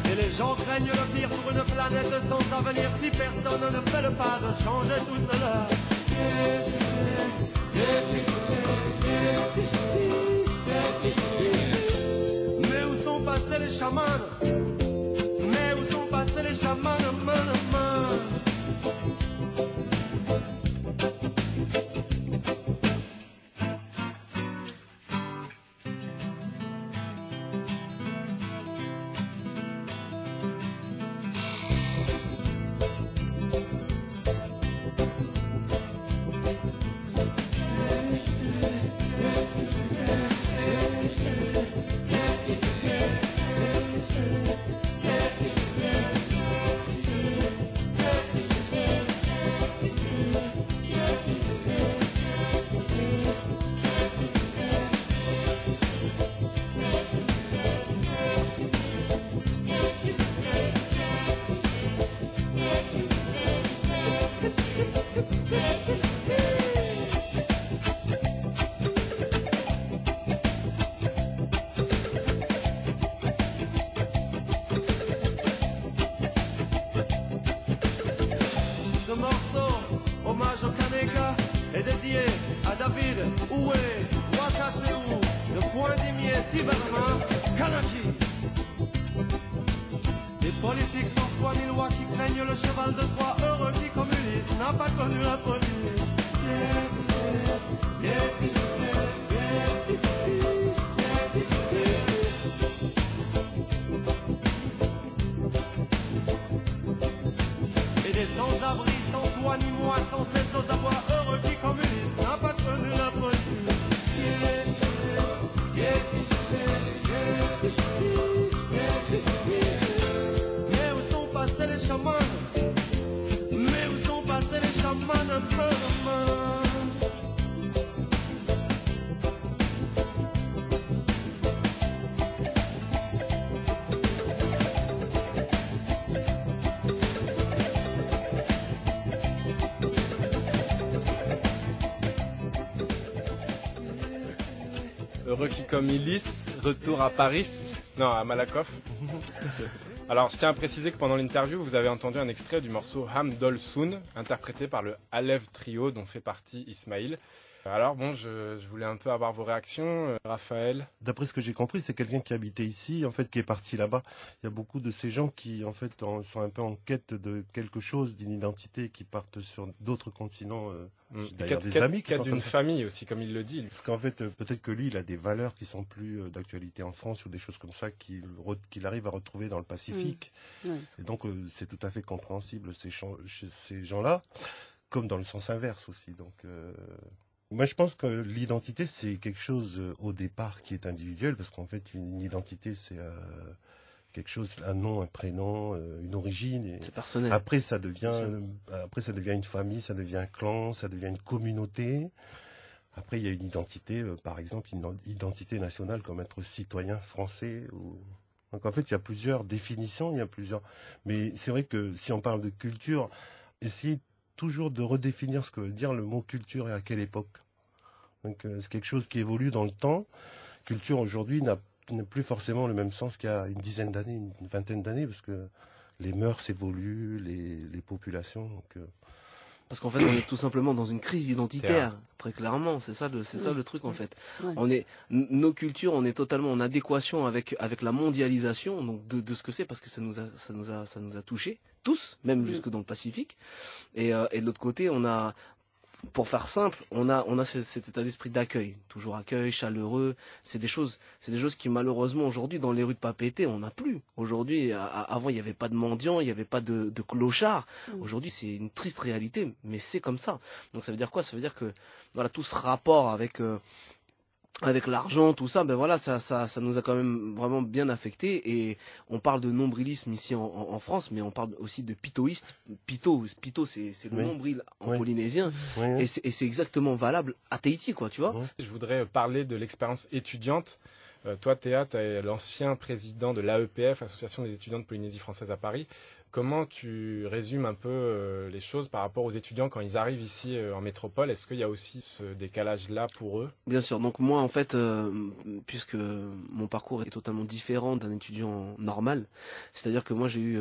Et les gens craignent craignent le pire pour une planète sans avenir si personne ne fait le pas de changer tout cela. Mais où sont passés les chamans? Mais où sont passés les chamans? Ce morceau, hommage au Kaneka, est dédié à David, Oué, Wakaseou, le point d'Imier, Tiberman, Kanaki. Les politiques sans foi ni loi qui craignent le cheval de Troie, heureux qui communiste, n'a pas connu la police. Et des sans-abri, sans toi ni moi, sans cesse aux abois, heureux qui communiste, n'a pas connu la police. Mais où sont passés les chamans? Mais où sont passés les chamans? Heureux qui comme Illis, retour à Paris, non à Malakoff. Alors je tiens à préciser que pendant l'interview, vous avez entendu un extrait du morceau Hamdol Soun, interprété par le Alev Trio dont fait partie Ismail. Alors bon, je voulais un peu avoir vos réactions, Raphaël. D'après ce que j'ai compris, c'est quelqu'un qui habitait ici, en fait, qui est parti là-bas. Il y a beaucoup de ces gens qui, en fait, sont un peu en quête de quelque chose, d'une identité, qui partent sur d'autres continents. D'ailleurs, des amis qui sont d'une famille aussi, comme il le dit. Parce qu'en fait, peut-être que lui, il a des valeurs qui sont plus d'actualité en France ou des choses comme ça qu'il arrive à retrouver dans le Pacifique. Et donc, c'est tout à fait compréhensible chez ces gens-là, comme dans le sens inverse aussi. Donc. Moi, je pense que l'identité, c'est quelque chose au départ qui est individuel, parce qu'en fait, une identité, c'est quelque chose, un nom, un prénom, une origine. C'est personnel. Après, ça devient une famille, ça devient un clan, ça devient une communauté. Après, il y a une identité, par exemple, une identité nationale, comme être citoyen français. Donc, en fait, il y a plusieurs définitions, Mais c'est vrai que si on parle de culture, essayer toujours de redéfinir ce que veut dire le mot culture et à quelle époque. Donc c'est quelque chose qui évolue dans le temps. Culture aujourd'hui n'a plus forcément le même sens qu'il y a une dizaine d'années, une vingtaine d'années, parce que les mœurs évoluent, les populations. Donc, Parce qu'en fait, on est tout simplement dans une crise identitaire, très clairement. C'est ça le truc en fait. Ouais. Nos cultures, on est totalement en adéquation avec la mondialisation, donc de ce que c'est, parce que ça nous a touchés tous, même jusque dans le Pacifique. Et de l'autre côté, pour faire simple, on a cet état d'esprit d'accueil, toujours accueil, chaleureux. C'est des choses qui malheureusement aujourd'hui dans les rues de Papeete, on n'a plus. Aujourd'hui, avant il n'y avait pas de mendiants, il n'y avait pas de clochards. Aujourd'hui, c'est une triste réalité, mais c'est comme ça. Donc ça veut dire quoi? Ça veut dire que voilà, tout ce rapport avec l'argent, tout ça, ben voilà, ça nous a quand même vraiment bien affecté. Et on parle de nombrilisme ici en France, mais on parle aussi de pitoïste. Pito, c'est le nombril en polynésien, et c'est exactement valable à Tahiti, quoi, tu vois. Je voudrais parler de l'expérience étudiante. Toi, Théa, tu es l'ancien président de l'AEPF, Association des étudiants de Polynésie française à Paris. Comment tu résumes un peu les choses par rapport aux étudiants quand ils arrivent ici en métropole? Est-ce qu'il y a aussi ce décalage-là pour eux? Bien sûr. Donc moi, en fait, puisque mon parcours est totalement différent d'un étudiant normal, c'est-à-dire que moi, j'ai eu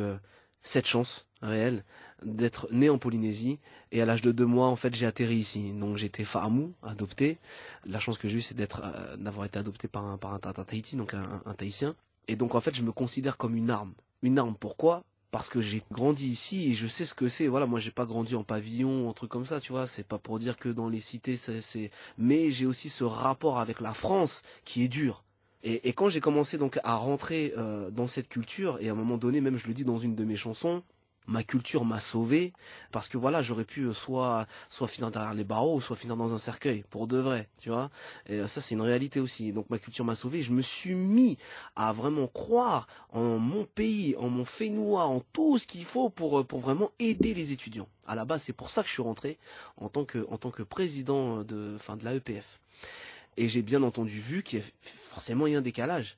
cette chance réelle d'être né en Polynésie et à l'âge de 2 mois, en fait, j'ai atterri ici. Donc j'étais fa'amou, adopté. La chance que j'ai eue, c'est d'avoir été adopté par un Tahiti, donc un Tahitien. Et donc, en fait, je me considère comme une arme. Une arme, pourquoi? Parce que j'ai grandi ici et je sais ce que c'est. Voilà, moi j'ai pas grandi en pavillon, un truc comme ça, tu vois. C'est pas pour dire que dans les cités, mais j'ai aussi ce rapport avec la France qui est dur. Et quand j'ai commencé donc à rentrer dans cette culture, et à un moment donné, même je le dis dans une de mes chansons, ma culture m'a sauvé, parce que voilà, j'aurais pu soit finir derrière les barreaux, soit finir dans un cercueil, pour de vrai, tu vois. Et ça, c'est une réalité aussi. Donc ma culture m'a sauvé, je me suis mis à vraiment croire en mon pays, en mon fénois, en tout ce qu'il faut pour vraiment aider les étudiants. À la base, c'est pour ça que je suis rentré en tant que président de l'AEPF. Et j'ai bien entendu vu qu'il y a forcément un décalage.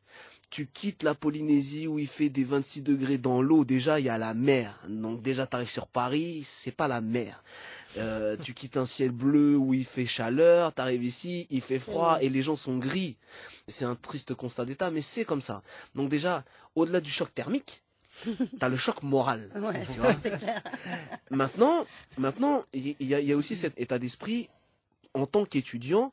Tu quittes la Polynésie où il fait des 26 degrés dans l'eau, déjà il y a la mer. Donc déjà tu arrives sur Paris, c'est pas la mer. Tu quittes un ciel bleu où il fait chaleur, tu arrives ici, il fait froid et les gens sont gris. C'est un triste constat d'état, mais c'est comme ça. Donc déjà, au-delà du choc thermique, t'as le choc moral. Ouais, tu vois. c'est clair. Maintenant, il y a aussi cet état d'esprit en tant qu'étudiant.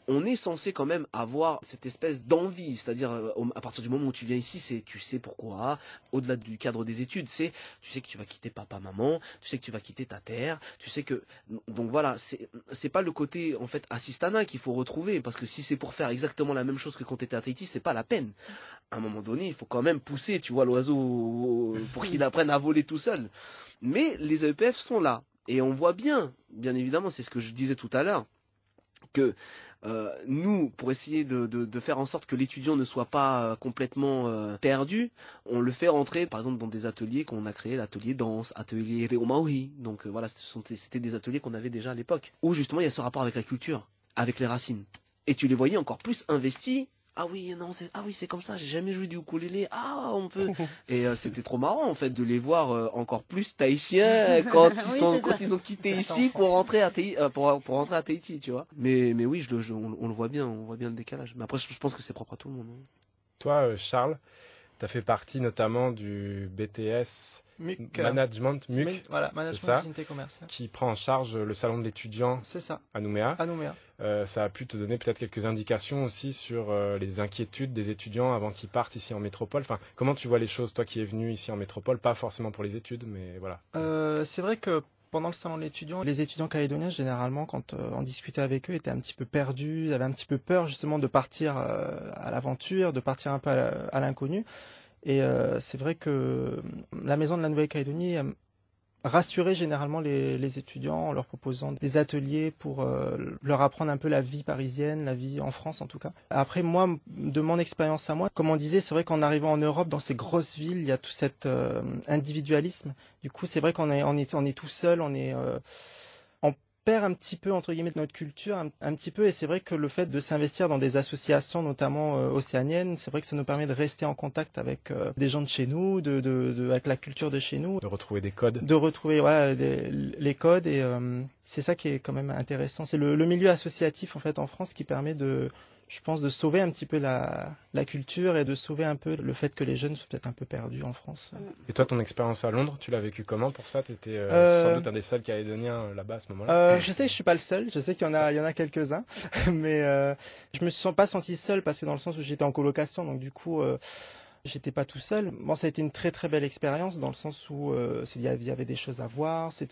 On est censé quand même avoir cette espèce d'envie, c'est-à-dire à partir du moment où tu viens ici, tu sais pourquoi, au-delà du cadre des études, tu sais que tu vas quitter papa, maman, tu sais que tu vas quitter ta terre, tu sais que, donc voilà, c'est pas le côté, en fait, assistanat qu'il faut retrouver, parce que si c'est pour faire exactement la même chose que quand tu étais à Tahiti, c'est pas la peine. À un moment donné, il faut quand même pousser, tu vois, l'oiseau pour qu'il apprenne à voler tout seul. Mais les AEPF sont là. Et on voit bien évidemment, c'est ce que je disais tout à l'heure, que nous, pour essayer de faire en sorte que l'étudiant ne soit pas complètement perdu, on le fait rentrer, par exemple, dans des ateliers qu'on a créés, l'atelier danse, atelier Reomaui. Donc voilà, c'était des ateliers qu'on avait déjà à l'époque, où justement il y a ce rapport avec la culture, avec les racines. Et tu les voyais encore plus investis. Ah oui, non, c'est comme ça, j'ai jamais joué du ukulélé. Ah, on peut. Et c'était trop marrant, en fait, de les voir encore plus tahitiens quand ils ont quitté ici pour rentrer à Tahiti, tu vois. Mais oui, on le voit bien, le décalage. Mais après, je pense que c'est propre à tout le monde. Toi, Charles, tu as fait partie notamment du BTS Management MUC, voilà, Management Unité Commerciale, qui prend en charge le salon de l'étudiant à Nouméa. Ça a pu te donner peut-être quelques indications aussi sur les inquiétudes des étudiants avant qu'ils partent ici en métropole. Enfin, comment tu vois les choses, toi qui es venu ici en métropole, pas forcément pour les études, mais voilà. C'est vrai que pendant le salon de l'étudiant, les étudiants calédoniens, généralement, quand on discutait avec eux, étaient un petit peu perdus, avaient un petit peu peur justement de partir à l'aventure, de partir un peu à l'inconnu. Et c'est vrai que la Maison de la Nouvelle-Calédonie rassurait généralement les étudiants en leur proposant des ateliers pour leur apprendre un peu la vie parisienne, la vie en France en tout cas. Après moi, de mon expérience à moi, comme on disait, c'est vrai qu'en arrivant en Europe, dans ces grosses villes, il y a tout cet individualisme. Du coup, c'est vrai qu'on est tout seul, on perd un petit peu entre guillemets de notre culture un petit peu, et c'est vrai que le fait de s'investir dans des associations notamment océaniennes, c'est vrai que ça nous permet de rester en contact avec des gens de chez nous, avec la culture de chez nous, de retrouver des codes, les codes, et c'est ça qui est quand même intéressant, c'est le milieu associatif en fait en France qui permet je pense, de sauver un petit peu la culture et de sauver un peu le fait que les jeunes soient peut-être un peu perdus en France. Et toi, ton expérience à Londres, tu l'as vécu comment pour ça? Tu étais sans doute un des seuls Calédoniens là-bas à ce moment-là. Je sais que je suis pas le seul, je sais qu'il y en a quelques-uns, mais je me suis pas senti seul parce que dans le sens où j'étais en colocation, donc du coup j'étais pas tout seul. Bon, ça a été une très très belle expérience dans le sens où il y avait des choses à voir, je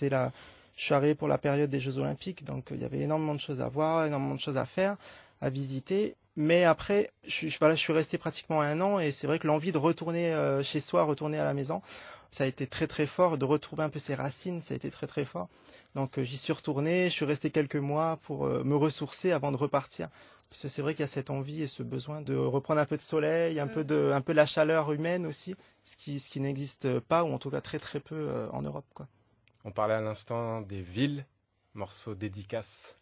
suis arrivé pour la période des Jeux Olympiques, donc il y avait énormément de choses à voir, énormément de choses à faire, à visiter. Mais après, je suis resté pratiquement 1 an, et c'est vrai que l'envie de retourner chez soi, retourner à la maison, ça a été très très fort, de retrouver un peu ses racines, ça a été très très fort. Donc j'y suis retourné, je suis resté quelques mois pour me ressourcer avant de repartir. Parce que c'est vrai qu'il y a cette envie et ce besoin de reprendre un peu de soleil, un peu de la chaleur humaine aussi, ce qui n'existe pas, ou en tout cas très très peu en Europe, quoi. On parlait à l'instant des villes, morceau dédicace.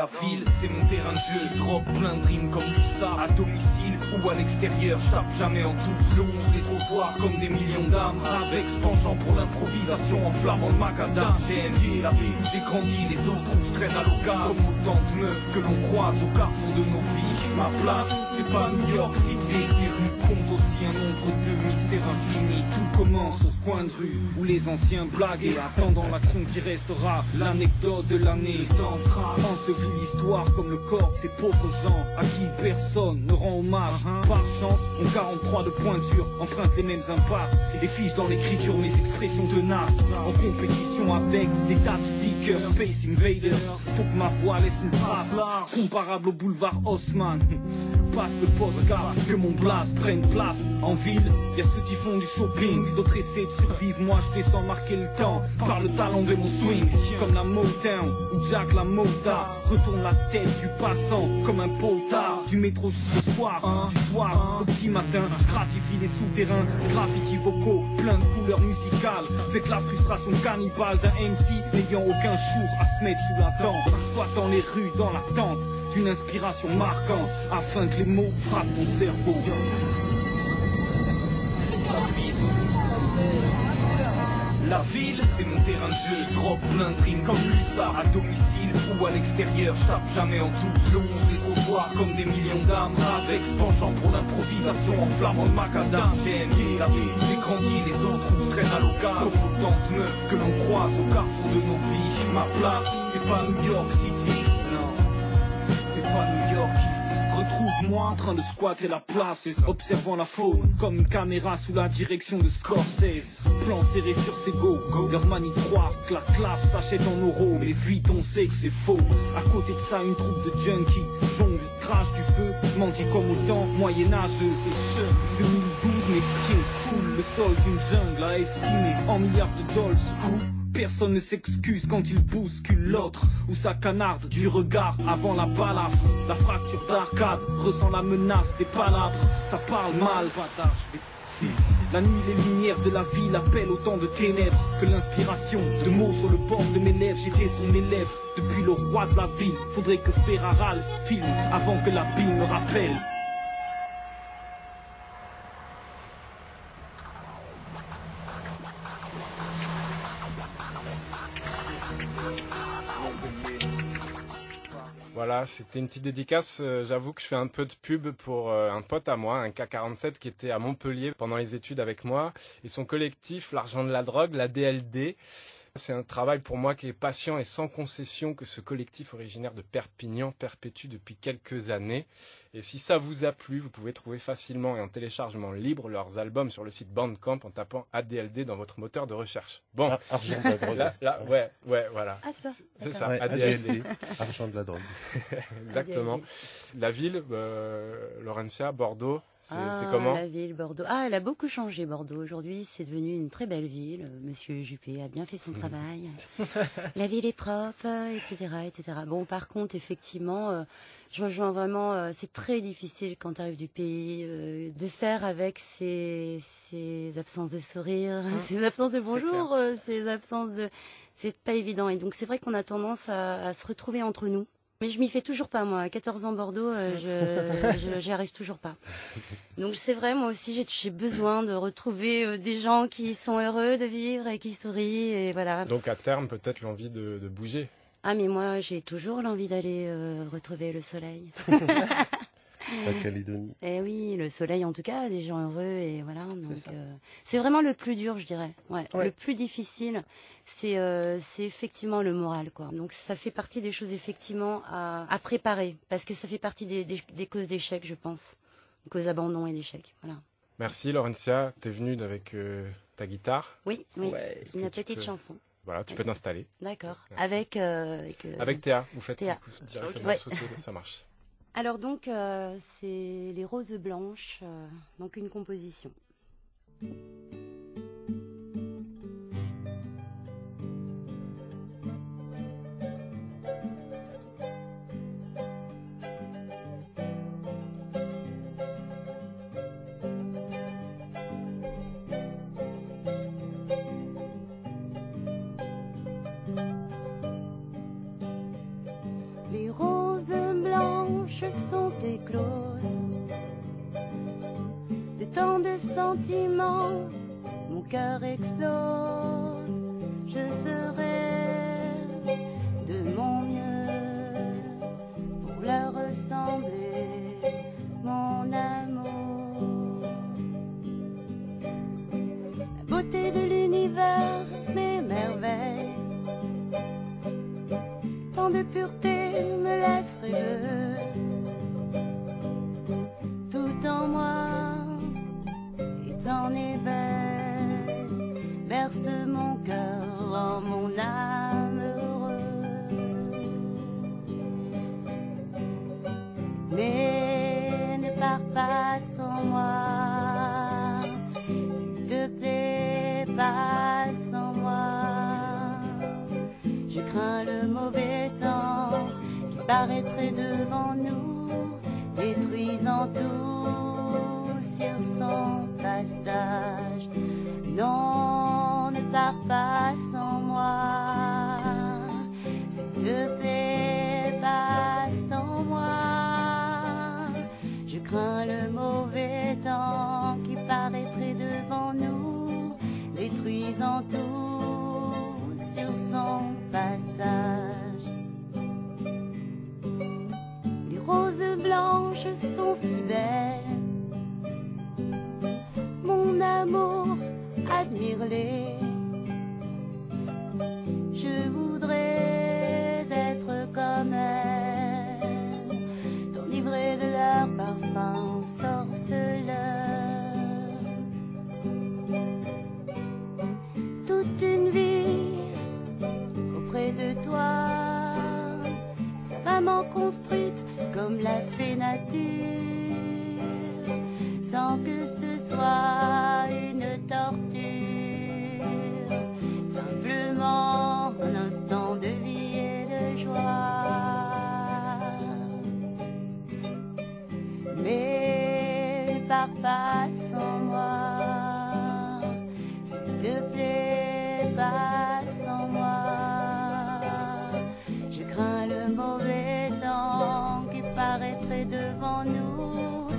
La ville, c'est mon terrain de jeu. Je drop plein de rimes comme du sable. À domicile ou à l'extérieur, je tape jamais en touche. Longe les trottoirs comme des millions d'âmes. Avec ce penchant pour l'improvisation, enflammant le macadam. J'ai aimé la ville où j'ai grandi, les autres où je traîne à l'occasion. Comme autant de meufs que l'on croise au carrefour de nos vies. Ma place, c'est pas New York City. Ces rues comptent aussi un nombre de mystères infinis. Tout commence au coin de rue où les anciens blaguent. Attendant l'action qui restera, l'anecdote de l'année tentera. Enseveli l'histoire comme le corps de ces pauvres gens à qui personne ne rend hommage. Par chance, mon 43 de pointure emprunte les mêmes impasses et fiche dans l'écriture mes expressions tenaces. En compétition avec des tas de stickers, Space Invaders. Faut que ma voix laisse une trace comparable au boulevard Haussmann. Passe le postcard, que mon blast prenne place. En ville, y a ceux qui font du shopping, d'autres essaient de survivre. Moi je descends marquer le temps par le talon de mon swing. Comme la Motown ou Jack la Mota. Retourne la tête du passant comme un potard. Du métro jusqu'au soir, du soir au petit matin. Je gratifie les souterrains, graffiti vocaux, plein de couleurs musicales. Avec la frustration cannibale d'un MC n'ayant aucun jour à se mettre sous la dent. Exploitant les rues dans l'attente d'une inspiration marquante afin que les mots frappent ton cerveau. La ville, c'est mon terrain de jeu. Je drop plein de rimes comme Lussard. À domicile ou à l'extérieur, je tape jamais en touche. Longe les trottoirs comme des millions d'âmes. Avec ce penchant pour l'improvisation, enflammant le macadam. J'ai aimé la ville où j'ai grandi, les autres où je traîne à l'occasion. Comme autant de meufs que l'on croise au carrefour de nos vies. Ma place, c'est pas New York City, non, c'est pas New York ici. Retrouve-moi en train de squatter la place, observant la faune comme une caméra sous la direction de Scorsese. Plan serré sur ses go, leur manie de croire que la classe s'achète en euros. Mais vite on sait que c'est faux. À côté de ça une troupe de junkies jongle, crache du feu, mendie comme au temps moyenâgeux. C'est cher, 2012 mes pieds foulent le sol d'une jungle à estimer en milliards de dollars. Personne ne s'excuse quand il bouscule l'autre ou sa canarde du regard avant la balafre. La fracture d'arcade ressent la menace des palabres. Ça parle mal, bâtard, je vais... La nuit, les lumières de la ville appellent autant de ténèbres que l'inspiration de mots sur le bord de mes lèvres. J'étais son élève depuis le roi de la ville. Faudrait que Ferrara le filme avant que la bille me rappelle. Voilà, c'était une petite dédicace. J'avoue que je fais un peu de pub pour un pote à moi, un K47 qui était à Montpellier pendant les études avec moi, et son collectif, l'argent de la drogue, la DLD. C'est un travail pour moi qui est patient et sans concession que ce collectif originaire de Perpignan perpétue depuis quelques années. Et si ça vous a plu, vous pouvez trouver facilement et en téléchargement libre leurs albums sur le site Bandcamp en tapant ADLD dans votre moteur de recherche. Bon, argent de la drogue. Ouais, voilà. Ah, ça. C'est ça, Ouais, ADLD. Argent de la drogue. Exactement. La ville, Laurentia, Bordeaux, c'est comment? La ville, Bordeaux. Ah, elle a beaucoup changé, Bordeaux. Aujourd'hui, c'est devenu une très belle ville. Monsieur Juppé a bien fait son travail. La ville est propre, etc., etc. Bon, par contre, effectivement, je rejoins vraiment, c'est très difficile quand tu arrives du pays de faire avec ces absences de sourire, ces absences de bonjour, ces absences de... C'est pas évident. Et donc, c'est vrai qu'on a tendance à se retrouver entre nous. Mais je m'y fais toujours pas, moi. À 14 ans, Bordeaux, j'y arrive toujours pas. Donc c'est vrai, moi aussi, j'ai besoin de retrouver des gens qui sont heureux de vivre et qui sourient, et voilà. Donc à terme, peut-être l'envie de bouger. Ah, mais moi, j'ai toujours l'envie d'aller retrouver le soleil. La Calédonie. Eh oui, le soleil en tout cas, des gens heureux, et voilà. Donc c'est vraiment le plus dur, je dirais. Ouais. Le plus difficile, c'est effectivement le moral, quoi. Donc ça fait partie des choses effectivement à préparer, parce que ça fait partie des causes d'échec, je pense, des causes d'abandon et d'échec. Voilà. Merci Laurentia, t'es venue avec ta guitare. Oui, une petite chanson. Voilà, tu peux t'installer. D'accord. Avec Théa, vous faites Théa. Directement sauter, ça marche. Alors donc, c'est les roses blanches, donc une composition. Les roses de sentiments, mon cœur explose. Je ferai de mon mieux pour leur ressembler, mon amour. La beauté de l'univers m'émerveille, tant de pureté me laisse rêveuse. Tout en moi est en éveil, berce mon cœur en mon âme heureuse. Mais ne pars pas sans moi, s'il te plaît, pas sans moi. Je crains le mauvais temps qui paraîtrait devant nous, détruisant tout sur son passage. Non, ne pars pas sans moi, s'il te plaît, pas sans moi. Je crains le mauvais temps qui paraîtrait devant nous, détruisant tout sur son passage. Les roses blanches sont si belles, mon amour, admire-les. Je voudrais être comme elles, t'enivrer de leur parfum sorceleur. Toute une vie auprès de toi, savamment construite comme l'a fait nature, sans que ce soit une torture, simplement un instant de vie et de joie. Mais pars pas sans moi, s'il te plaît, pas sans moi. Je crains le mauvais temps qui paraîtrait devant nous,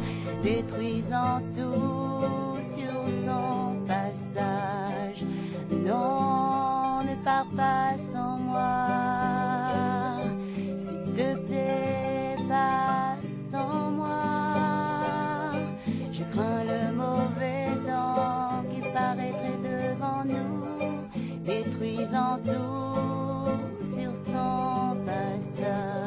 détruisant tout sur son passage. Non, ne pars pas sans moi, s'il te plaît, pas sans moi. Je crains le mauvais temps qui paraîtrait devant nous, détruisant tout sur son passage.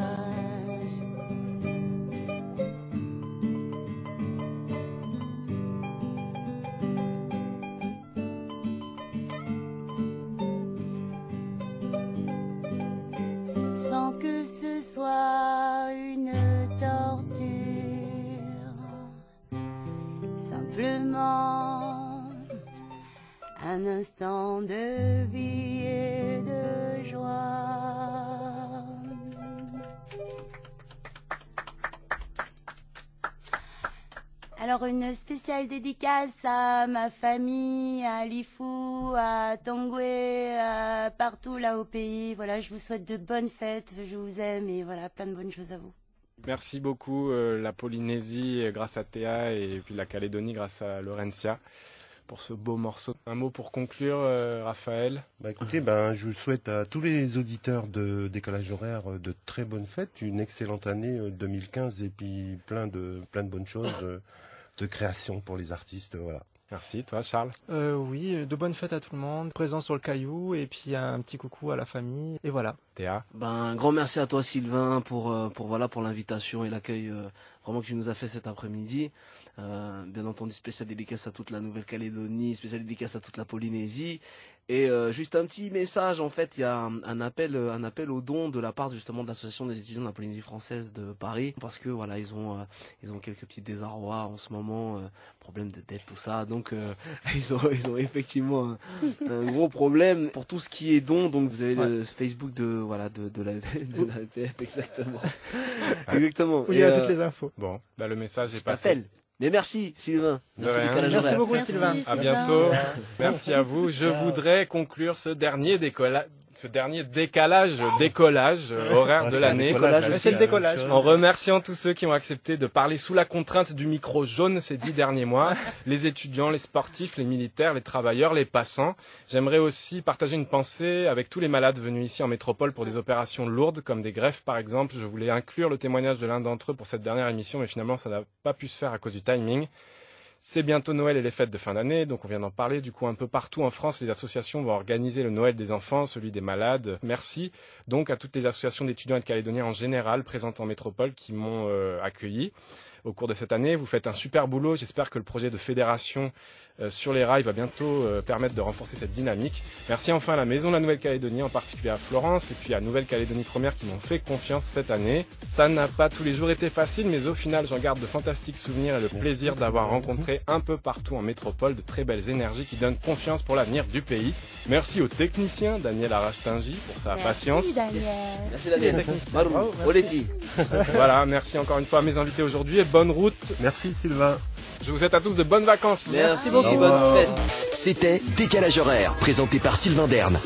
Sans que ce soit une torture, simplement un instant de vie et de joie. Alors une spéciale dédicace à ma famille, à Lifou, à Tangoué, partout là au pays. Voilà, je vous souhaite de bonnes fêtes, je vous aime et voilà, plein de bonnes choses à vous. Merci beaucoup la Polynésie grâce à Théa et puis la Calédonie grâce à Laurentia pour ce beau morceau. Un mot pour conclure, Raphaël. Écoutez, je vous souhaite à tous les auditeurs de Décalage Horaire de très bonnes fêtes, une excellente année 2015 et puis plein de bonnes choses, de création pour les artistes. Voilà. Merci, toi Charles. Oui, de bonnes fêtes à tout le monde, présent sur le Caillou et puis un petit coucou à la famille et voilà. Théa. Un grand merci à toi Sylvain pour l'invitation et l'accueil vraiment que tu nous as fait cet après-midi. Bien entendu, spécial dédicace à toute la Nouvelle-Calédonie, spécial dédicace à toute la Polynésie. Et juste un petit message, en fait, il y a un appel au don de la part justement de l'association des étudiants de la Polynésie française de Paris, parce que voilà, ils ont quelques petits désarrois en ce moment, problème de dette, tout ça. Donc ils ont effectivement un gros problème pour tout ce qui est don. Donc vous avez le Facebook de la FPF, exactement. Exactement. Oui, il y a toutes les infos. Bon, le message est passé. Mais merci Sylvain. Merci beaucoup Sylvain. À bientôt. Merci à vous. Je voudrais conclure ce dernier ce dernier décollage horaire de l'année. C'est le décollage. En remerciant tous ceux qui ont accepté de parler sous la contrainte du micro jaune ces 10 derniers mois, les étudiants, les sportifs, les militaires, les travailleurs, les passants. J'aimerais aussi partager une pensée avec tous les malades venus ici en métropole pour des opérations lourdes, comme des greffes par exemple. Je voulais inclure le témoignage de l'un d'entre eux pour cette dernière émission, mais finalement ça n'a pas pu se faire à cause du timing. C'est bientôt Noël et les fêtes de fin d'année, donc on vient d'en parler. Du coup, un peu partout en France, les associations vont organiser le Noël des enfants, celui des malades. Merci donc à toutes les associations d'étudiants et de Calédoniens en général présentes en métropole qui m'ont accueilli au cours de cette année. Vous faites un super boulot. J'espère que le projet de fédération sur les rails va bientôt permettre de renforcer cette dynamique. Merci enfin à la Maison de la Nouvelle-Calédonie, en particulier à Florence, et puis à Nouvelle-Calédonie Première qui m'ont fait confiance cette année. Ça n'a pas tous les jours été facile, mais au final, j'en garde de fantastiques souvenirs et le plaisir d'avoir rencontré un peu partout en métropole de très belles énergies qui donnent confiance pour l'avenir du pays. Merci au technicien Daniel Arachtingi pour sa patience. Daniel. Merci Daniel. Bravo, Oletti. Voilà, merci encore une fois à mes invités aujourd'hui et bonne route. Merci Sylvain. Je vous souhaite à tous de bonnes vacances. Merci beaucoup, bonne fête. C'était Décalage horaire, présenté par Sylvain Derne.